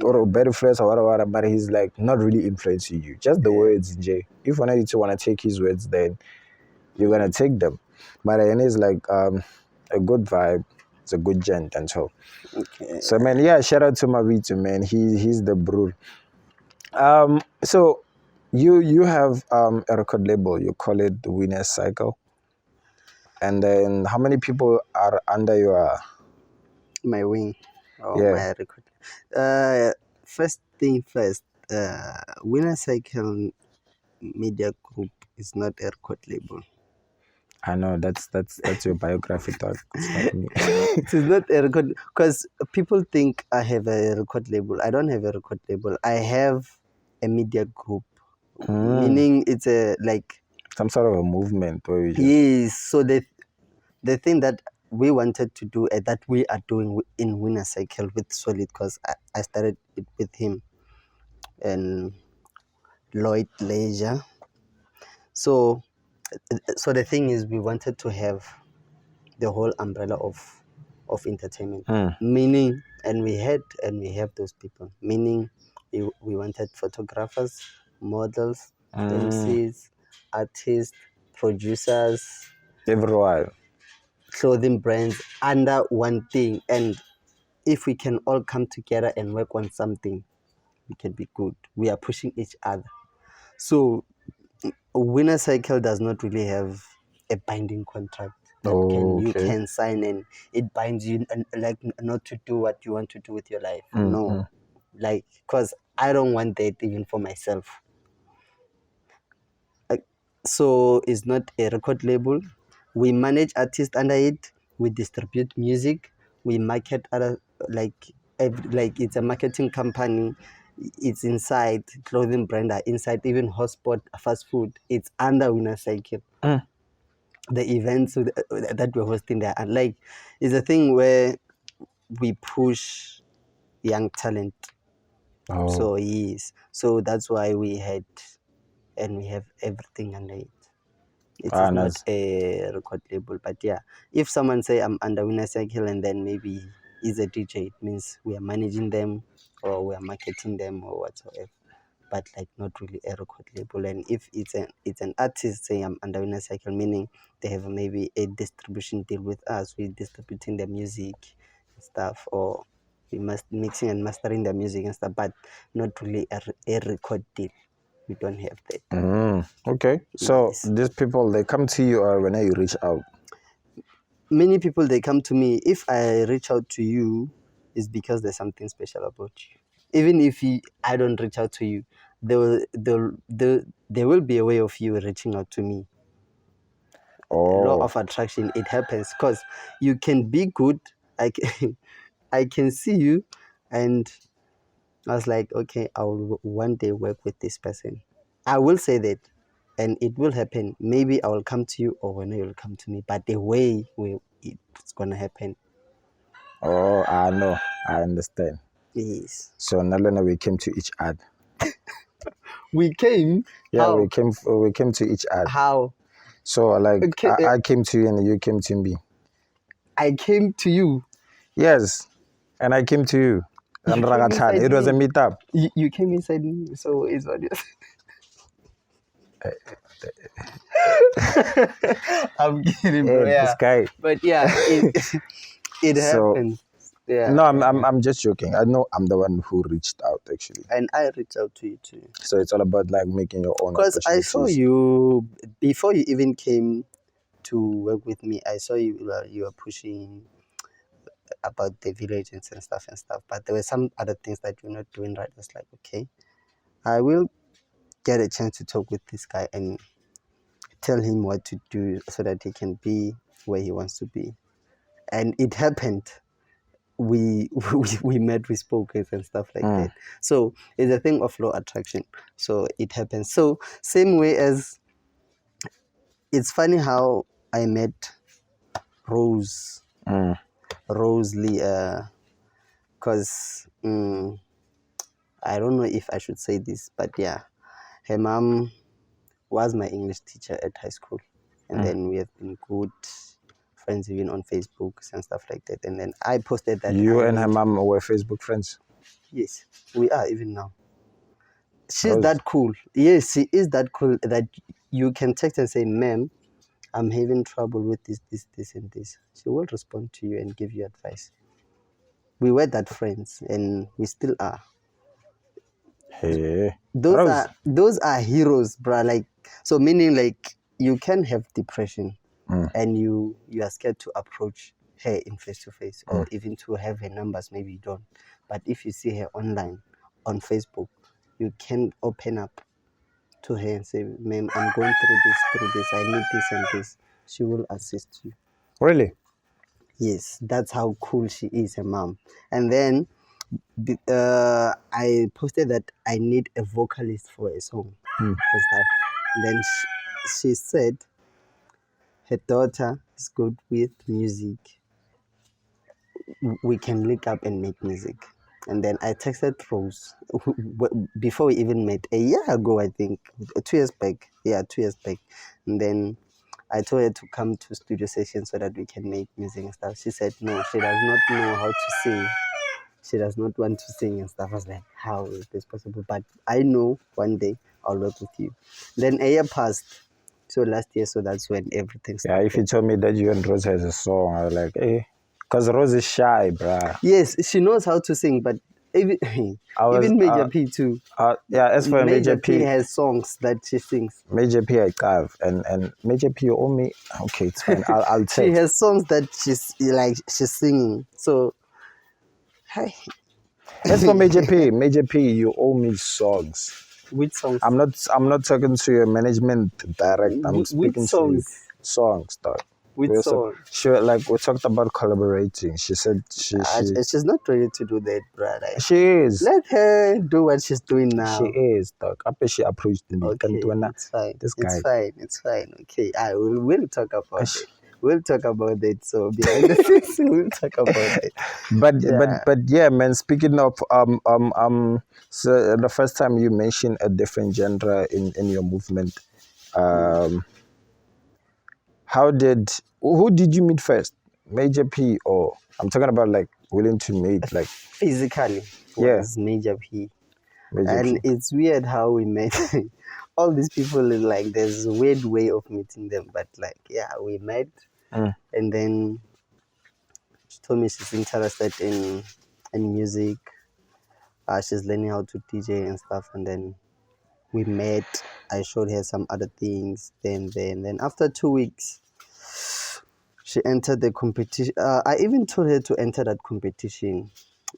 or better phrase or whatever, but he's like not really influencing you. Just the words, Jay. If one of you want to take his words, then you're gonna take them. But then he's like a good vibe. It's a good gent and so. Okay. So man, shout out to Mavito, man. He's the bro. So you have a record label. You call it the Winner's Cycle. And then how many people are under your my wing? My record. First thing first, Winner's Cycle Media Group is not a record label. I know that's your biography talk. It's not me. It is not a record, because people think I have a record label. I don't have a record label. I have a media group, meaning it's a like some sort of a movement. Yes. So the thing that we wanted to do, that we are doing in Winner's Cycle with Solid, because I started it with him and Lloyd Leisure. So the thing is, we wanted to have the whole umbrella of entertainment, meaning, and we have those people, meaning we wanted photographers, models, MCs, artists, producers, everyone, clothing brands under one thing. And if we can all come together and work on something, we can be good. We are pushing each other. So Winner's Cycle does not really have a binding contract that you can sign, and it binds you like not to do what you want to do with your life. No, like, because I don't want that even for myself. So it's not a record label. We manage artists under it. We distribute music. We market other, like it's a marketing company. It's inside, clothing brand are inside, even hotspot, fast food. It's under Winner's Cycle. The events that we're hosting there, and like, it's a thing where we push young talent. So yes, so that's why we had, and we have everything under it. It is not a record label, but yeah, if someone say I'm under Winner's Cycle and then maybe he's a DJ, it means we are managing them or we are marketing them or whatsoever, but like not really a record label. And if it's an artist saying I'm under Winner's Cycle, meaning they have maybe a distribution deal with us, we're distributing their music and stuff, or we must mixing and mastering their music and stuff, but not really a record deal. We don't have that. Okay. So these people, they come to you or when you reach out? Many people, they come to me. If I reach out to you, it's because there's something special about you. Even if I don't reach out to you, there will be a way of you reaching out to me. Law of attraction, it happens, because you can be good. I can see you, and I was like, okay, I will one day work with this person. I will say that, and it will happen. Maybe I will come to you, or when you will come to me. But the way it's gonna happen. Oh, I know. I understand. Yes. So Nalona, we came to each other. We came. Yeah, How? we came to each other. How? So like Okay, I came to you and you came to me. I came to you. Yes, and I came to you. You came inside It was a me. meetup. You came inside me. So it's what it I'm kidding, bro. Hey, Yeah. this guy. But yeah, it So happens. Yeah. no, I'm just joking. I know I'm the one who reached out actually. And I reached out to you too. So it's all about like making your own Because I saw opportunities. you before you even came to work with me. I saw you you were pushing about the villages and stuff. But there were some other things that you're not doing right. I was like, okay, I will get a chance to talk with this guy and tell him what to do so that he can be where he wants to be. And it happened. We met, we spoke and stuff like that. So it's a thing of law attraction. So it happens. So same way as it's funny how I met Rose Lee, because I don't know if I should say this, but yeah, her mom was my English teacher at high school, and then we have been good friends even on Facebook and stuff like that. And then I posted that You and her mom were Facebook friends. Yes, we are even now. She's Rose. that cool. Yes, she is that cool that you can text and say, "Ma'am, I'm having trouble with this, and this." She will respond to you and give you advice. We were that friends, and we still are. Hey, Those are heroes, bruh. Like, so meaning like you can have depression, and you are scared to approach her in face to face, or even to have her numbers. Maybe you don't, but if you see her online on Facebook, you can open up to her and say, "Ma'am, I'm going through this. I need this and this." She will assist you. Really? Yes, that's how cool she is, her mom. And then I posted that I need a vocalist for a song and stuff. And then she said her daughter is good with music. We can link up and make music. And then I texted Rose before we even met a year ago, I think, 2 years back. Yeah, 2 years back. And then I told her to come to studio session so that we can make music and stuff. She said no, she does not know how to sing. She does not want to sing and stuff. I was like, how is this possible? But I know one day I'll work with you. Then a year passed. So last year, so that's when everything started. Yeah, if you told me that you and Rose has a song, I was like, hey. Because Rose is shy, bruh. Yes, she knows how to sing, but even Major P too. Yeah, as for Major P has songs that she sings. Major P I have, and Major P you owe me. Okay, it's fine. I'll text. She has songs that she's singing. So, hi. As for Major P, you owe me songs. Which songs? I'm not talking to your management direct. I'm speaking to you. Songs, dog. Which song? We talked about collaborating. She said she's not ready to do that, brother. She is. Let her do what she's doing now. She is, dog. After she approached me, okay, it's fine. This guy. It's fine. Okay, we'll talk about it. We'll talk about it. So behind the scenes, we'll talk about it. But yeah, man. Speaking of so the first time you mentioned a different genre in your movement, who did you meet first? Major P, or I'm talking about like willing to meet like physically? Was Major P. And it's weird how we met. All these people, like, there's a weird way of meeting them, but like, yeah, we met, and then she told me she's interested in music. She's learning how to DJ and stuff, and then we met. I showed her some other things. Then after 2 weeks, she entered the competition. I even told her to enter that competition.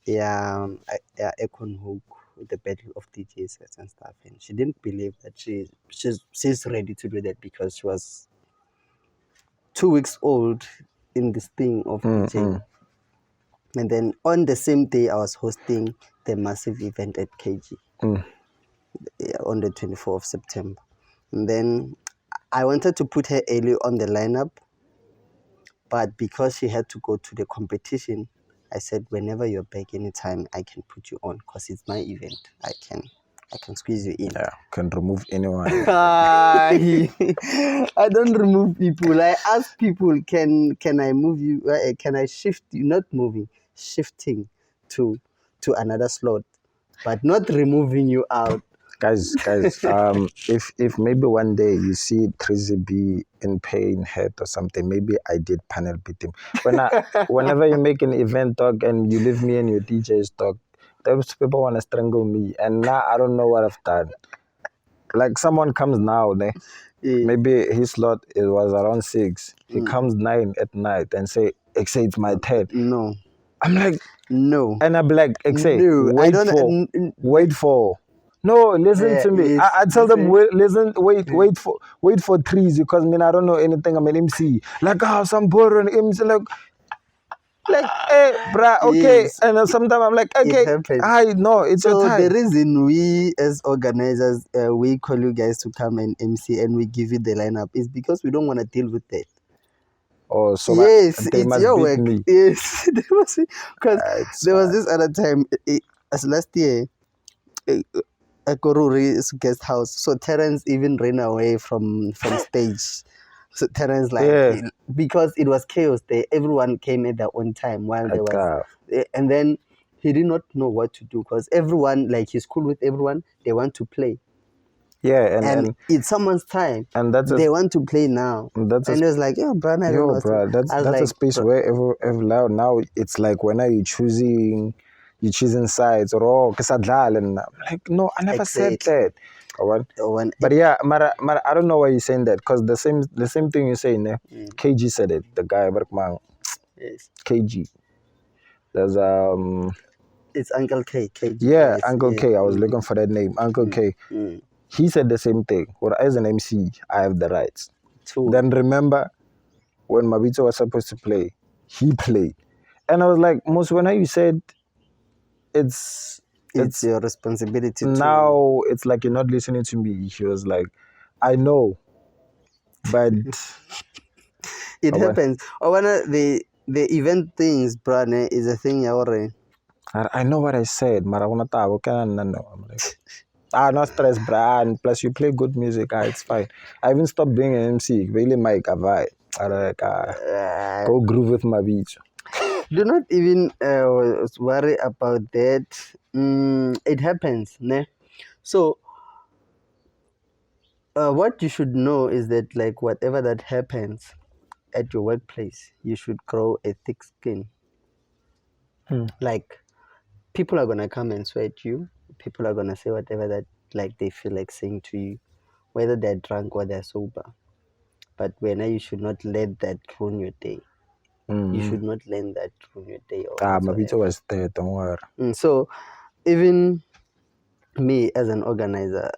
Econ Hook, the Battle of DJs and stuff, and she didn't believe that she's ready to do that because she was 2 weeks old in this thing of DJing. And then on the same day, I was hosting the massive event at KG on the 24th of September. And then I wanted to put her early on the lineup, but because she had to go to the competition, I said, whenever you're back anytime, I can put you on because it's my event. I can squeeze you in. Yeah, can remove anyone. I don't remove people. I ask people, can I move you? Can I shift you? Not moving, shifting to another slot, but not removing you out. Guys, if maybe one day you see TrizzyB in pain, hurt or something, maybe I did panel beat him. Whenever you make an event, dog, and you leave me and your DJs, dog, those people want to strangle me, and now I don't know what I've done. Like someone comes now, maybe his slot it was around 6. He comes 9 at night and say, "Exe, it's my turn." No, I'm like, no, and I'm like, "Exe, no, wait for." No, listen to me. I tell them, wait for Trizzy because I don't know anything. I'm an MC. Like, some boring MC. Like, hey, bruh, okay. Yes. And sometimes I'm like, okay, I know it's your time. So the reason we as organizers, we call you guys to come and MC and we give you the lineup is because we don't want to deal with that. Oh, so yes, they it's must your beat work. Me. Yes, because there was this other time, as last year, at Koruri's guest house. So Terence even ran away from stage. So Terence because it was chaos there. Everyone came at their own time while there was, and then he did not know what to do because everyone, like he's cool with everyone, they want to play. Yeah, and it's someone's time, and they want to play now. And it was like, bro, that's like, a space where every now it's like when are you choosing sides or and like no, I never said that. But yeah, Mara, I don't know why you're saying that because the same thing you're saying. KG said it. The guy, yes. KG. There's It's Uncle K. KG. Yeah, yes, Uncle K. I was looking for that name, Uncle K. He said the same thing. Well, as an MC, I have the rights. True. Then remember when Mabito was supposed to play, he played, and I was like, when you said it's your responsibility. Now it's like you're not listening to me. He was like, I know, but it happens. The event things, Brane, is a thing already. I know what I said, Maragona Tabo can no. I'm like, not stress, brand. Plus, you play good music. It's fine. I even stopped being an MC. Really, Mike, I like, go groove with my beats. Do not even worry about that. It happens, ne? So, what you should know is that, like, whatever that happens at your workplace, you should grow a thick skin. Like, people are gonna come and sweat you. People are gonna say whatever that like they feel like saying to you, whether they're drunk or they're sober. But you should not let that ruin your day. You should not let that ruin your day. Mabito was there, don't worry. So even me as an organizer,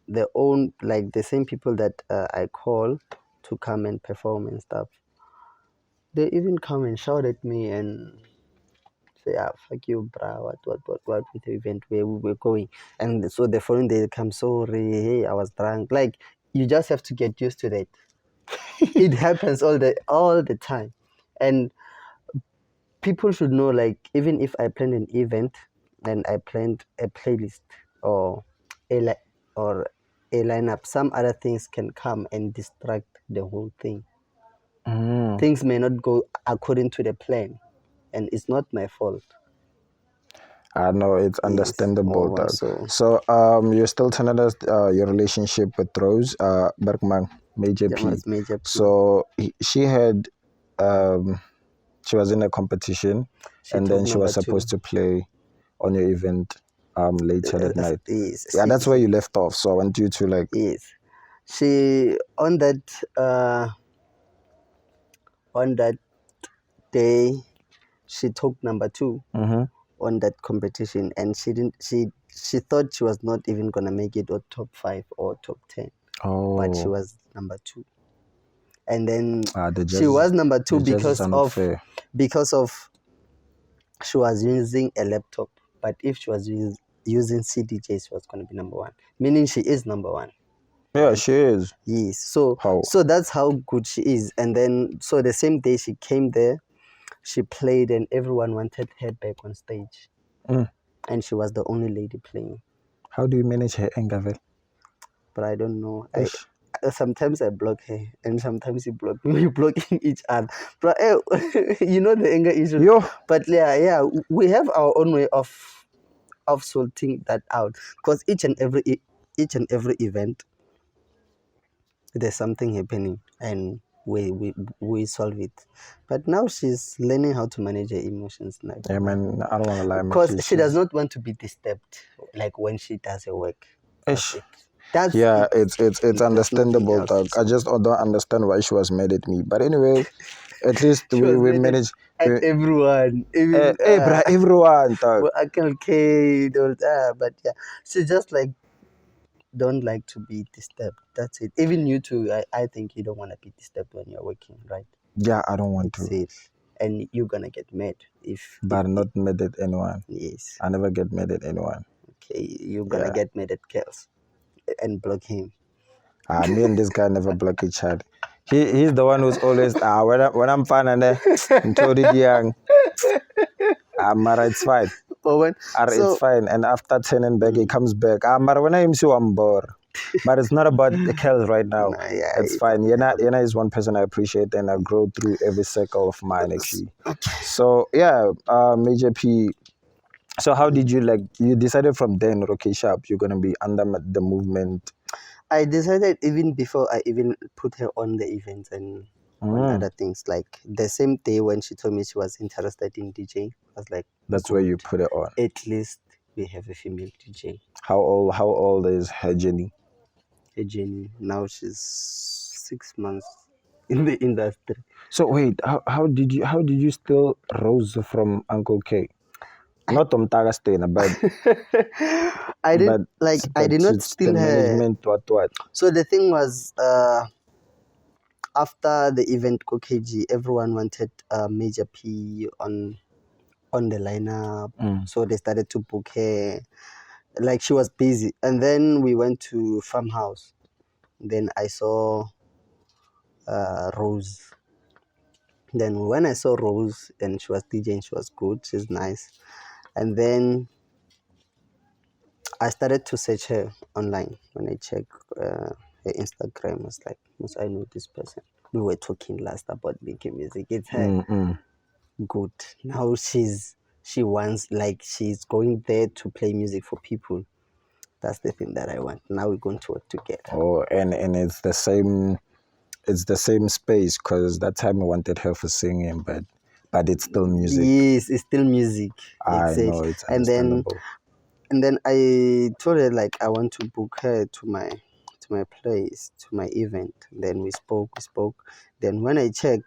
the same people that I call to come and perform and stuff, they even come and shout at me and say, fuck you, brah, what with the event where we were going. And so the following day they come, sorry, hey, I was drunk. Like, you just have to get used to that. It happens all the time. And people should know, like, even if I planned an event and I planned a playlist or a lineup, some other things can come and distract the whole thing. Things may not go according to the plan, and it's not my fault. I know, it's understandable. Yes. So you're still telling us your relationship with Rose Bergman, Major P. So she had she was in a competition and then she was supposed to play on your event later that night. Yes. Yeah, that's where you left off. So I want you to like. Yes. She on that day she took number 2 on that competition, and she thought she was not even gonna make it or top 5 or top 10. But she was number 2. And then she was number 2 because of she was using a laptop, but if she was using CDJ, she was going to be number one, meaning she is number one. Yeah, she is. Yes. So that's how good she is. And then, so the same day she came there, she played and everyone wanted her back on stage. And she was the only lady playing. How do you manage her anger, Vel? But I don't know. Sometimes I block her and sometimes you block me. We're blocking each other. But you know the anger issue. Yo. But yeah, we have our own way of sorting that out. Because each and every event, there's something happening and we solve it. But now she's learning how to manage her emotions now. Yeah, man, I don't want to lie. Because she does not want to be disturbed, like when she does her work. That's it. It's understandable, dog. I just don't understand why she was mad at me. But anyway, at least we managed. At everyone, even everyone, dog. Well, Uncle K, but yeah, she just like don't like to be disturbed. That's it. Even you too. I think you don't want to be disturbed when you're working, right? Yeah, I don't want to. And you're gonna get mad But not mad at anyone. Yes. I never get mad at anyone. Okay, you're gonna get mad at Kellz and block him. Me and this guy never block each other. He's the one who's always when I'm fine and told it young. Mara, it's fine. It's fine. And after turning back, he comes back. Mara, when I'm so I'm bored. But it's not about the Kellz right now. It's fine. Yena is one person I appreciate and I grow through every circle of mine actually. So yeah, Major P. So how did you you decided from then, okay, sharp, you're gonna be under the movement? I decided even before I even put her on the events and on other things. Like the same day when she told me she was interested in DJing, I was like, that's where you put it on. At least we have a female DJ. How old is her Jenny? Her Jenny now she's 6 months in the industry. So wait, how did you steal Rose from Uncle K? Not from Tagastena, but I did not steal her. What? So the thing was, after the event KG, everyone wanted Major P on the lineup. So they started to book her. Like she was busy. And then we went to Farmhouse. Then I saw Rose. Then when I saw Rose and she was DJing, she was good, she's nice. And then I started to search her online. When I checked her Instagram, I was like, must I know this person? We were talking last about making music. It's her. Good. Now she's going there to play music for people. That's the thing that I want. Now we're going to work together. Oh, and it's the same space, because that time I wanted her for singing, but it's still music. Yes, it's still music. I know, it's understandable. And then I told her like I want to book her to my place, to my event. Then we spoke. Then when I check,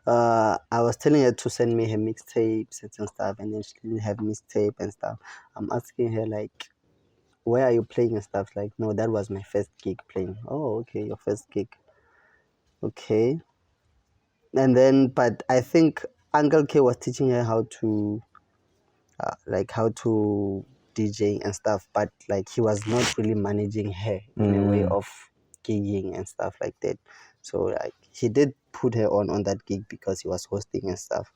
I was telling her to send me her mixtapes and stuff, and then she didn't have mixtape and stuff. I'm asking her like, where are you playing and stuff? Like, no, that was my first gig playing. Oh, okay, your first gig. Okay. And then, but I think Uncle K was teaching her how to DJ and stuff, but like he was not really managing her in a way of gigging and stuff like that. So like he did put her on that gig because he was hosting and stuff.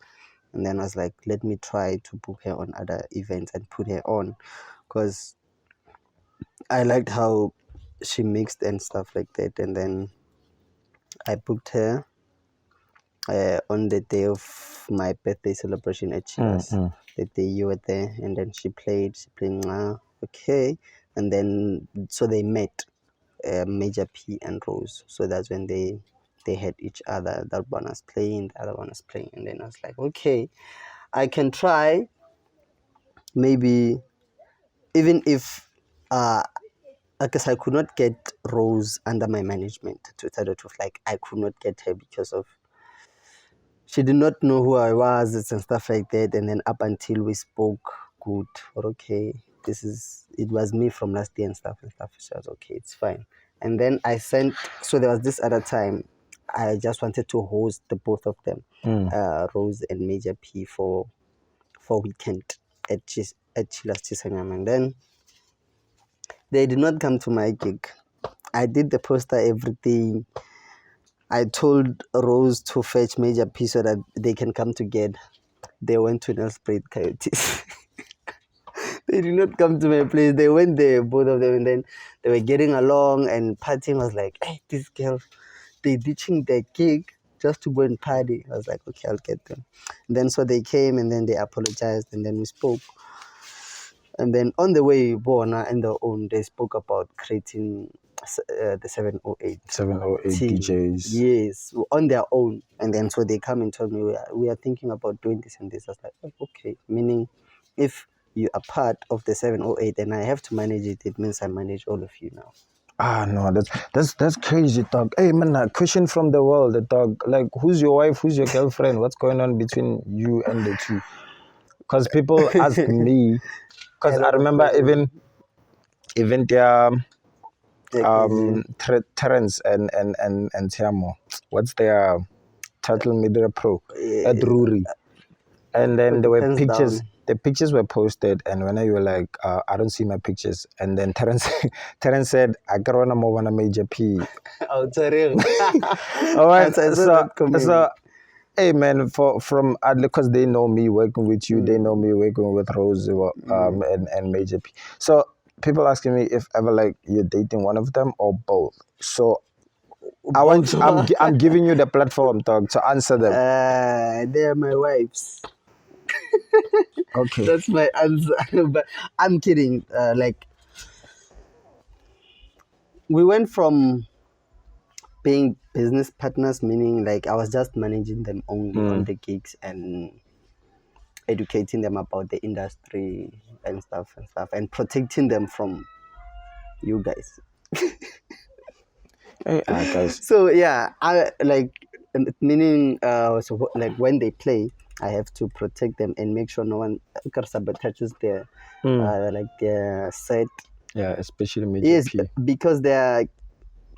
And then I was like, let me try to book her on other events and put her on, because I liked how she mixed and stuff like that. And then I booked her on the day of my birthday celebration at Chivas. The day you were there, and then she played okay. And then so they met, Major P and Rose. So that's when they had each other. That one was playing, the other one was playing, and then I was like, okay, I can try. Maybe even if I guess I could not get Rose under my management, to tell the truth, like I could not get her because of she did not know who I was and stuff like that. And then up until we spoke, good, or okay, it was me from last year and stuff. She was okay, it's fine. And then I sent, so there was this other time, I just wanted to host the both of them, Rose and Major P, for weekend at Chilla's Chisanyam. And then they did not come to my gig. I did the poster, everything. I told Rose to fetch Major P so that they can come together. They went to Nelspruit Coyotes. They did not come to my place. They went there, both of them, and then they were getting along, and partying was like, hey, these girls, they ditching their gig just to go and party. I was like, okay, I'll get them. And then so they came, and then they apologized, and then we spoke. And then on the way, Bona and their own, they spoke about creating the 708 team. DJs. Yes, on their own. And then so they come and told me, we are thinking about doing this and this. I was like, oh, okay. Meaning, if you are part of the 708 and I have to manage it, it means I manage all of you now. No, that's crazy, dog. Hey man, question from the world, dog. Like, who's your wife? Who's your girlfriend? What's going on between you and the two? Because people ask me. Because I remember even Terence and Tiamo. What's their Turtle Media Pro? At Ruri. And then there were pictures. Down. The pictures were posted, and when you were like, I don't see my pictures. And then Terence said, I got one more on a Major P. Oh, sorry. All right. So, hey man, from because they know me working with you, they know me working with Rose and Major P. So people asking me if ever like you're dating one of them or both. So I'm giving you the platform, dog, to answer them. They're my wives. Okay. That's my answer. But I'm kidding. Like, we went from being business partners, meaning like I was just managing them only on the gigs and educating them about the industry and stuff and protecting them from you guys. Hey, guys. So yeah, I like, meaning so like when they play, I have to protect them and make sure no one sabotages their like their set. Yeah, especially Major P. Because they are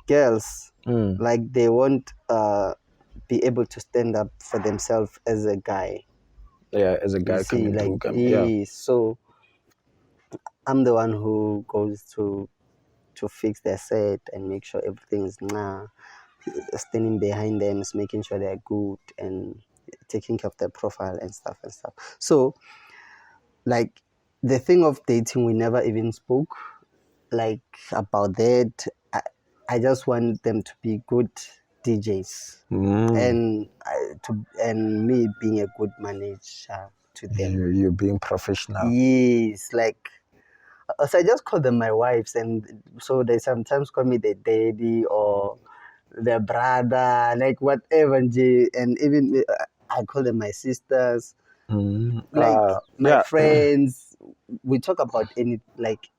girls, like they won't be able to stand up for themselves as a guy. Yeah, as a guy coming like, through. Yeah. So I'm the one who goes to fix their set and make sure everything is standing behind them, is making sure they're good and taking care of their profile and stuff. So, like, the thing of dating, we never even spoke like about that. I just want them to be good DJs and me being a good manager to them. You being professional. Yes, like, so I just call them my wives, and so they sometimes call me the daddy or the brother, like whatever. And even I call them my sisters, like my friends. We talk about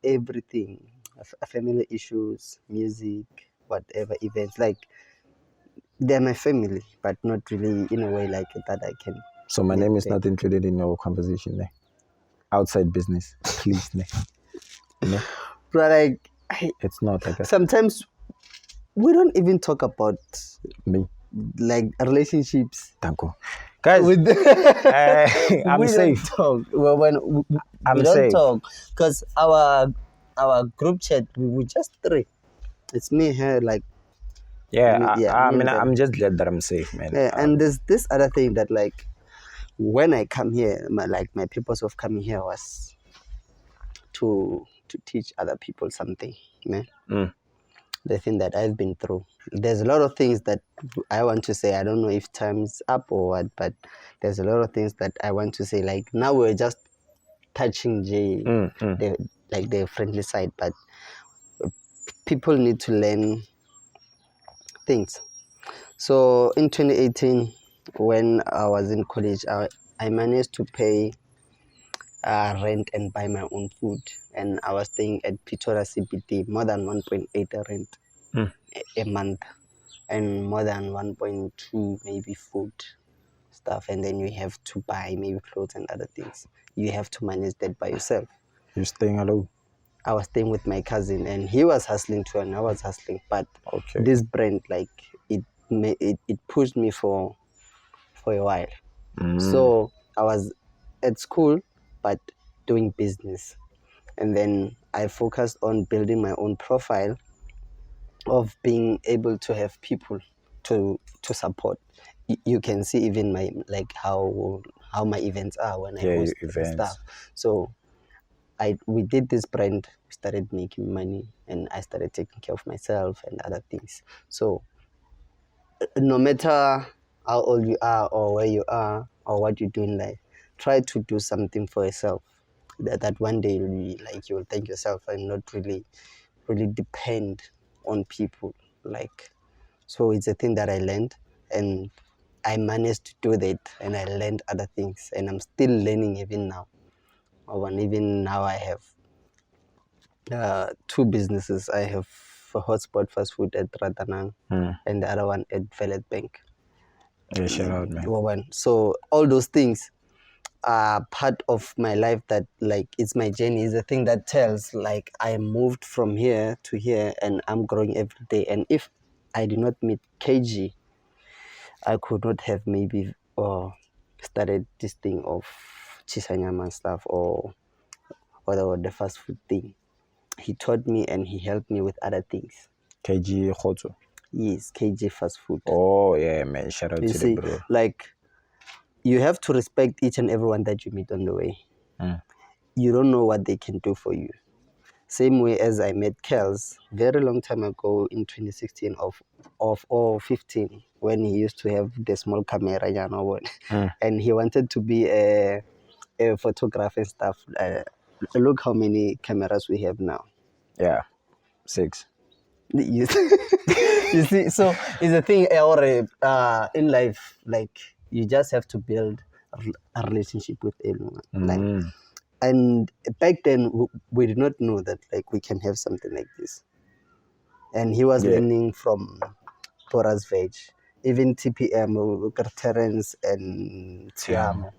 everything, family issues, music, whatever events. Like, they're my family, but not really in a way like that I can. So my name is not included in your conversation there. Outside business, please. No. But like, it's not like that. Sometimes we don't even talk about me, like relationships. Thank you, guys. I'm safe. Don't talk. Well, when we don't talk, because our group chat, we just three. It's me, her, like. I mean, I'm just glad that I'm safe, man. Yeah, and there's this other thing that, like, when I come here, my purpose of coming here was to teach other people something, man. The thing that I've been through. There's a lot of things that I want to say. I don't know if time's up or what, but there's a lot of things that I want to say. Like, now we're just touching the friendly side, but people need to learn things. So in 2018, when I was in college, I managed to pay rent and buy my own food, and I was staying at Pretoria CBD, more than 1.8 rent a month, and more than 1.2 maybe food stuff, and then you have to buy maybe clothes and other things. You have to manage that by yourself. You're staying alone? I was staying with my cousin, and he was hustling too, and I was hustling. But this brand, like, it it pushed me for a while. Mm. So I was at school but doing business, and then I focused on building my own profile of being able to have people to support. You can see even my like how my events are when I host stuff. So we did this brand, we started making money, and I started taking care of myself and other things. So no matter how old you are or where you are or what you do in life, try to do something for yourself that one day you'll thank yourself and not really depend on people. Like, so it's a thing that I learned, and I managed to do that, and I learned other things, and I'm still learning even now. Even now I have two businesses. I have a hotspot fast food at Ratanang, and the other one at Velet Bank. Yeah, shout out, man. So all those things are part of my life, that like it's my journey. It's a thing that tells like I moved from here to here and I'm growing every day. And if I did not meet KG, I could not have maybe started this thing of Chisanyama and stuff, or the fast food thing. He taught me and he helped me with other things. KG Khotso. Yes, KG fast food. Oh yeah, man! Shout out to the bro. Like, you have to respect each and everyone that you meet on the way. You don't know what they can do for you. Same way as I met Kellz very long time ago in 2016 or 15, when he used to have the small camera, you know, and he wanted to be a photographer and stuff. Look how many cameras we have now. Yeah, 6. You see, so it's a thing in life, like you just have to build a relationship with everyone. Like, and back then we did not know that like we can have something like this. And he was learning from Boras Veg, even TPM, Terence and Tiamo.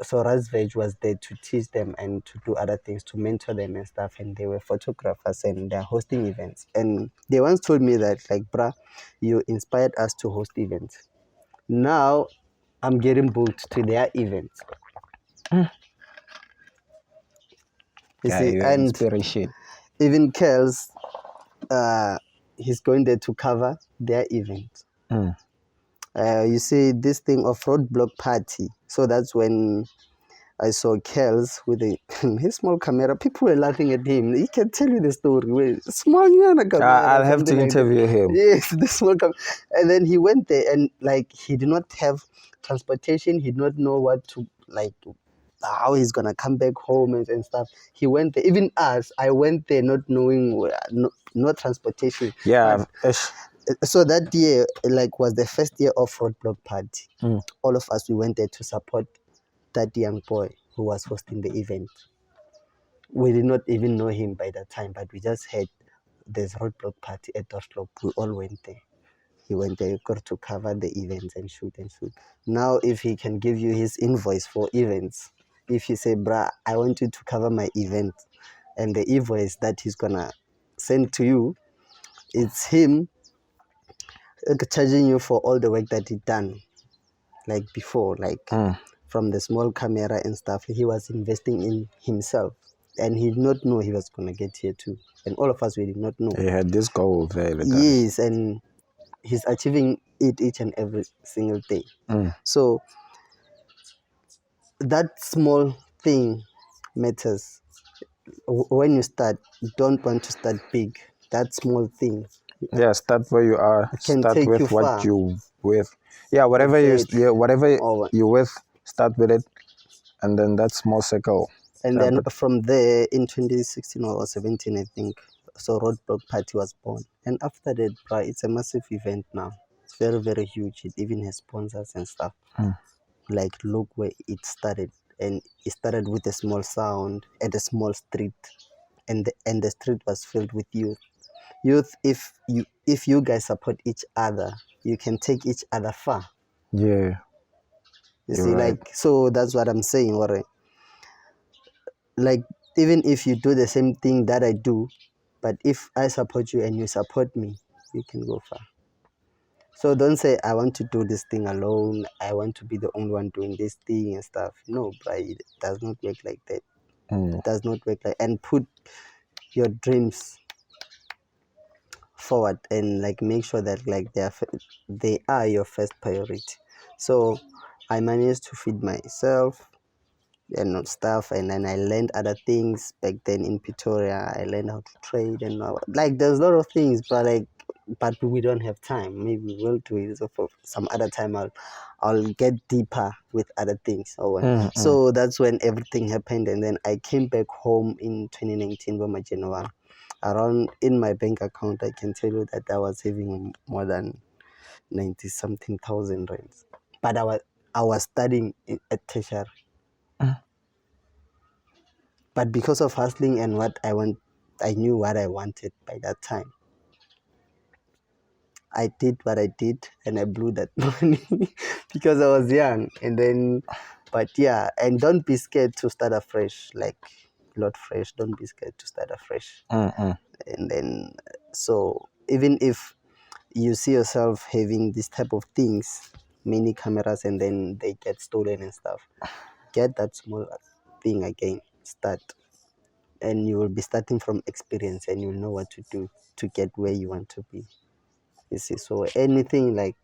So Razvej was there to teach them and to do other things, to mentor them and stuff. And they were photographers and they're hosting events. And they once told me that, like, bruh, you inspired us to host events. Now I'm getting booked to their events. You see, and inspiration. Even Kellz, he's going there to cover their event. You see, this thing of roadblock party. So that's when I saw Kellz with his small camera. People were laughing at him. He can tell you the story. Small camera. I'll have to interview him. Yes, the small camera. And then he went there and like he did not have transportation. He did not know what to like, how he's gonna come back home and stuff. He went there. Even us, I went there not knowing no transportation. Yeah. So that year, like, was the first year of roadblock party. All of us, we went there to support that young boy who was hosting the event. We did not even know him by that time, but we just heard there's roadblock party at Dorslop. We all went there. He went there to cover the events and shoot. Now, if he can give you his invoice for events, if you say, bruh, I want you to cover my event, and the invoice that he's gonna send to you, it's him charging you for all the work that he done, like before, like from the small camera and stuff. He was investing in himself, and he did not know he was gonna get here too. And all of us, we did not know. He had this goal there. Yes, and he's achieving it each and every single day. So that small thing matters. When you start, you don't want to start big. That small thing. Yeah, start where you are. Start with what you with. Yeah, whatever you with, start with it, and then that small circle. And then from there, in 2016 or 17, I think, so Roadblock Party was born. And after that, it's a massive event now. It's very, very huge. It even has sponsors and stuff. Like, look where it started. And it started with a small sound at a small street. And the street was filled with youth. Youth, if you guys support each other, you can take each other far. Yeah. You see, right. Like, so that's what I'm saying, alright. Like, even if you do the same thing that I do, but if I support you and you support me, we can go far. So don't say I want to do this thing alone. I want to be the only one doing this thing and stuff. No, but it does not work like that. It does not work like, and put your dreams forward and like make sure that like they are your first priority. So I managed to feed myself and stuff, and then I learned other things back then in Pretoria. I learned how to trade and like there's a lot of things, but we don't have time. Maybe we'll do it. So for some other time, I'll get deeper with other things. So that's when everything happened, and then I came back home in 2019 by my January. Around in my bank account, I can tell you that I was having more than 90 something thousand rands. But I was studying at tertiary. But because of hustling and what I knew what I wanted by that time. I did what I did and I blew that money because I was young. And then, but yeah, and don't be scared to start afresh. Like lordfresh, don't be scared to start afresh. And then, so even if you see yourself having this type of things, many cameras, and then they get stolen and stuff, get that small thing again, start. And you will be starting from experience and you'll know what to do to get where you want to be. You see, so anything like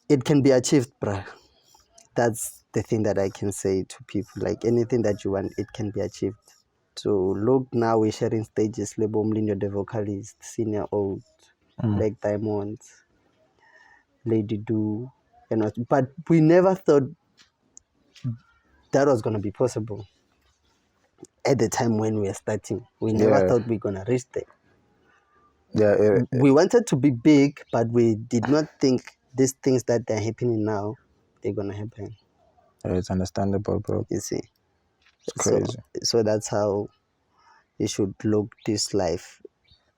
it can be achieved, bruh. That's the thing that I can say to people. Like anything that you want, it can be achieved. So look, now we're sharing stages. Lebo Mlindo, the vocalist, senior old, Black Diamonds, Lady Do, but we never thought that was gonna be possible. At the time when we were starting, we never thought we were gonna reach there. Yeah, we wanted to be big, but we did not think these things that are happening now, they're gonna happen. It's understandable, bro. You see, it's crazy. So that's how you should look this life,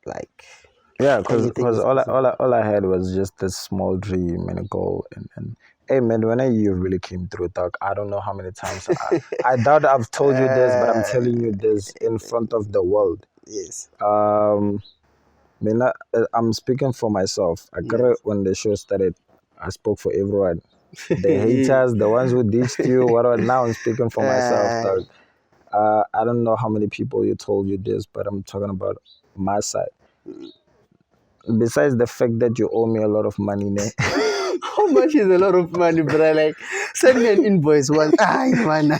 like. Yeah, because all I had was just a small dream and a goal, and hey man, when you really came through, dog, I don't know how many times I doubt I've told you this, but I'm telling you this in front of the world. Yes. I'm speaking for myself. I got it when the show started. I spoke for everyone. The haters, the ones who ditched you, whatever. Now I'm speaking for myself, dog. I don't know how many people you told you this, but I'm talking about my side. Besides the fact that you owe me a lot of money, ne? How much is a lot of money, bro? Like, send me an invoice once. Man.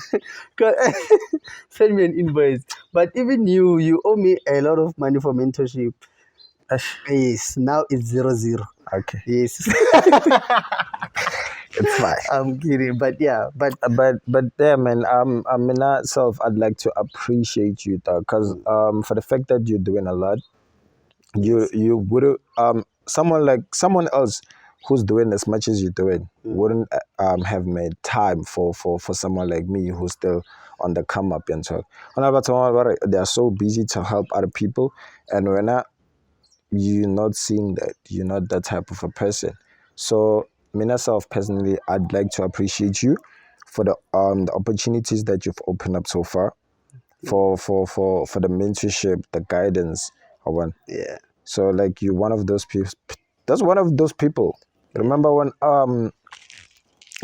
Send me an invoice. But even you owe me a lot of money for mentorship. Yes, now it's 0-0. Okay. Yes. It's fine. I'm kidding, but yeah, but yeah, man. Myself, I'd like to appreciate you, dog, because for the fact that you're doing a lot. You would someone else who's doing as much as you're doing wouldn't have made time for someone like me who's still on the come up and so they are so busy to help other people, and when you're not seeing that, you're not that type of a person. So myself personally, I'd like to appreciate you for the opportunities that you've opened up so far, for the mentorship, the guidance. Yeah. So like you're one of those people. That's one of those people. Remember when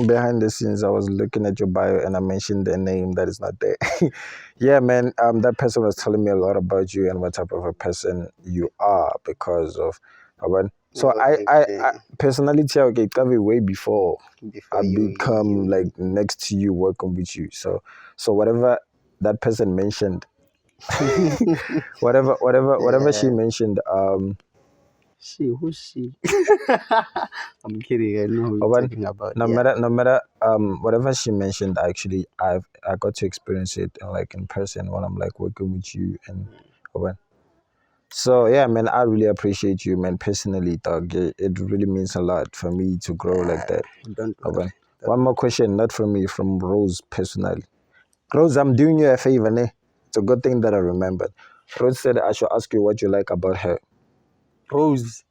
behind the scenes I was looking at your bio and I mentioned the name that is not there. Yeah, man. That person was telling me a lot about you and what type of a person you are because of. So I personality okay, way before I become like next to you, working with you. So whatever that person mentioned. whatever she mentioned, who's she? I'm kidding. I know who you're talking about. No matter whatever she mentioned, actually I got to experience it like in person when I'm like working with you and so yeah, man, I really appreciate you, man, personally, dog. It really means a lot for me to grow like that. One more question, not from me, from Rose personally. Rose, I'm doing you a favor, ne? It's a good thing that I remembered. Rose said I should ask you what you like about her. Rose?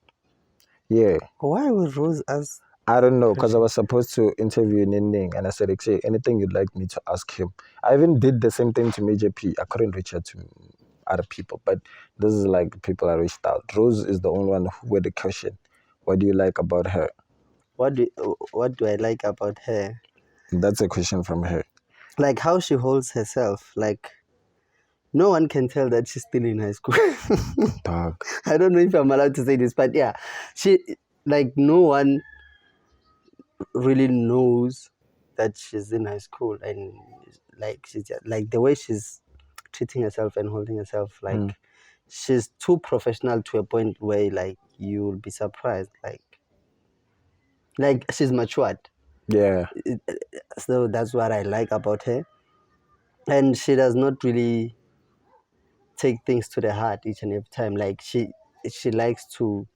Yeah. Why would Rose ask? I don't know, because I was supposed to interview Nining and I said, anything you'd like me to ask him. I even did the same thing to Major P. I couldn't reach out to other people, but this is like people I reached out. Rose is the only one who had the question. What do you like about her? What do I like about her? That's a question from her. Like how she holds herself. Like no one can tell that she's still in high school. Dog. I don't know if I'm allowed to say this, but yeah, she like no one really knows that she's in high school, and like she's just, like the way she's treating herself and holding herself, like she's too professional to a point where like you'll be surprised. Like she's matured. Yeah. So that's what I like about her, and she does not really take things to the heart each and every time. Like she likes to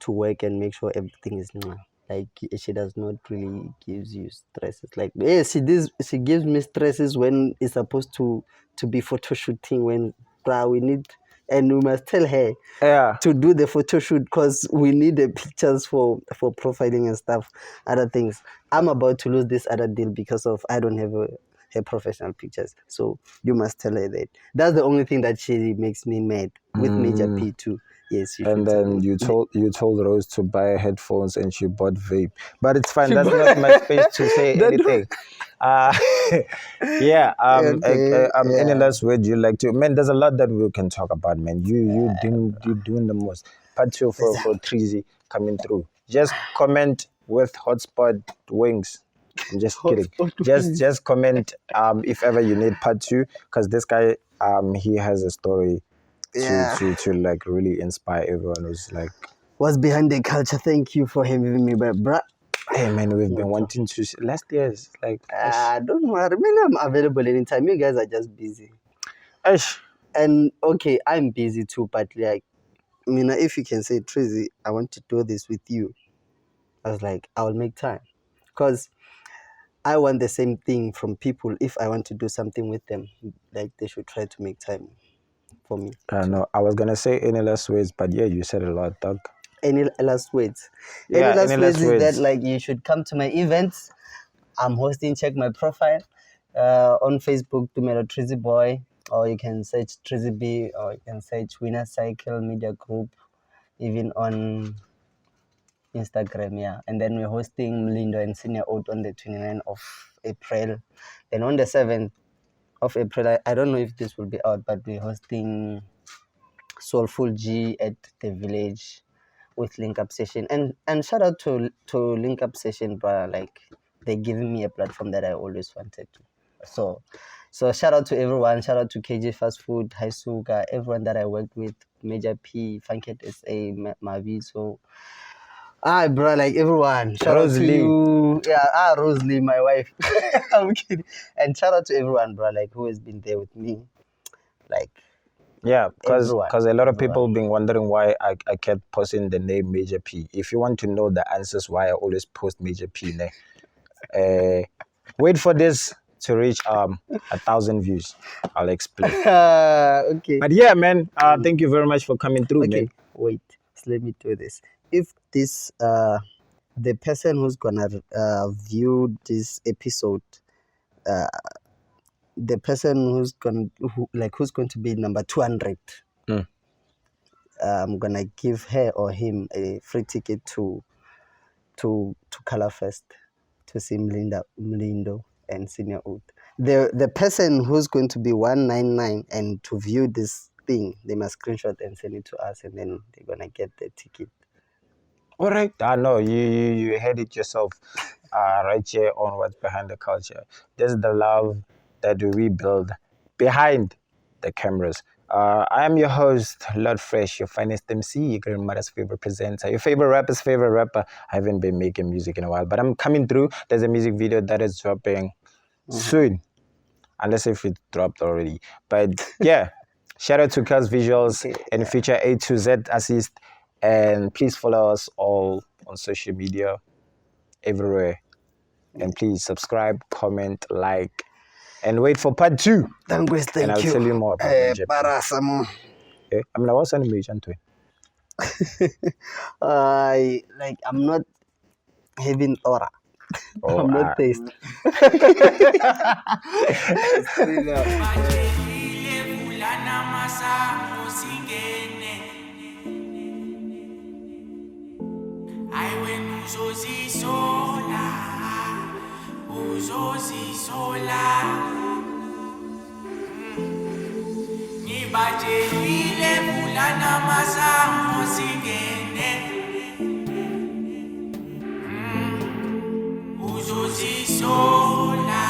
work and make sure everything is mwah. Like she does not really gives you stresses. Like yes, she gives me stresses when it's supposed to be photo shooting, when we need, and we must tell her to do the photo shoot because we need the pictures for profiling and stuff, other things. I'm about to lose this other deal because of I don't have her professional pictures. So you must tell her that. That's the only thing that she makes me mad with Major P too. Yes, and then you told Rose to buy headphones and she bought vape. But it's fine. That's not my space to say anything. Any last word you like to? Man, there's a lot that we can talk about, man. You doing the most. Part 2 for TrizzyB coming through. Just comment with hotspot wings. I'm just kidding. Just comment if ever you need part 2, because this guy he has a story to like really inspire everyone who's like what's behind the culture. Thank you for having me, bruh. Hey man, we've been wanting to last year's like don't worry, man, I'm available anytime. You guys are just busy. And okay, I'm busy too, but like if you can say, TrizzyB, I want to do this with you, I was like, I will make time, because I want the same thing from people. If I want to do something with them, like they should try to make time for me. No, I was gonna say any last words, but yeah, you said a lot, dog. Any last words? Yeah, any last words is that like you should come to my events. I'm hosting. Check my profile on Facebook, TrizzyB Boy, or you can search TrizzyB, or you can search Winner Cycle Media Group, even on Instagram, yeah. And then we're hosting Mlindo and Senior Oat on the 29th of April. Then on the 7th of April, I don't know if this will be out, but we're hosting Soulful G at the Village with Link Up Session. And shout out to Link Up Session, bro. Like they're giving me a platform that I always wanted to. So shout out to everyone. Shout out to KJ Fast Food, Haisuga, everyone that I worked with, Major P, Funket SA, Mavi. So bro, like everyone. Shout out to you. Yeah, Rosalie, my wife. I'm kidding. And shout out to everyone, bro, like who has been there with me. Like yeah, because a lot of people been wondering why I kept posting the name Major P. If you want to know the answers why I always post Major P, wait for this to reach 1,000 views. I'll explain. Okay. But yeah, man, thank you very much for coming through, man. Wait, so let me do this. If this the person who's gonna view this episode, the person who's going to be number 200, I'm gonna give her or him a free ticket to Color Fest to see Mlindo and Senior Oat. The person who's going to be 199 and to view this thing, they must screenshot and send it to us, and then they're gonna get the ticket. All right. No, you had it yourself right here on What's Behind the Culture. This is the love that we build behind the cameras. I am your host, Lordfresh, your finest MC, your grandmother's favorite presenter, your favorite rapper's favorite rapper. I haven't been making music in a while, but I'm coming through. There's a music video that is dropping soon, unless if it dropped already. But yeah, shout out to Kellz Visuals and Feature A to Z Assist. And please follow us all on social media, everywhere. And please subscribe, comment, like, and wait for part 2. Thank you. And I'll tell you more about it. I mean, I was on image, I'm not having aura. I'm not taste. Nibajelile mulana masango sigene Uzozisola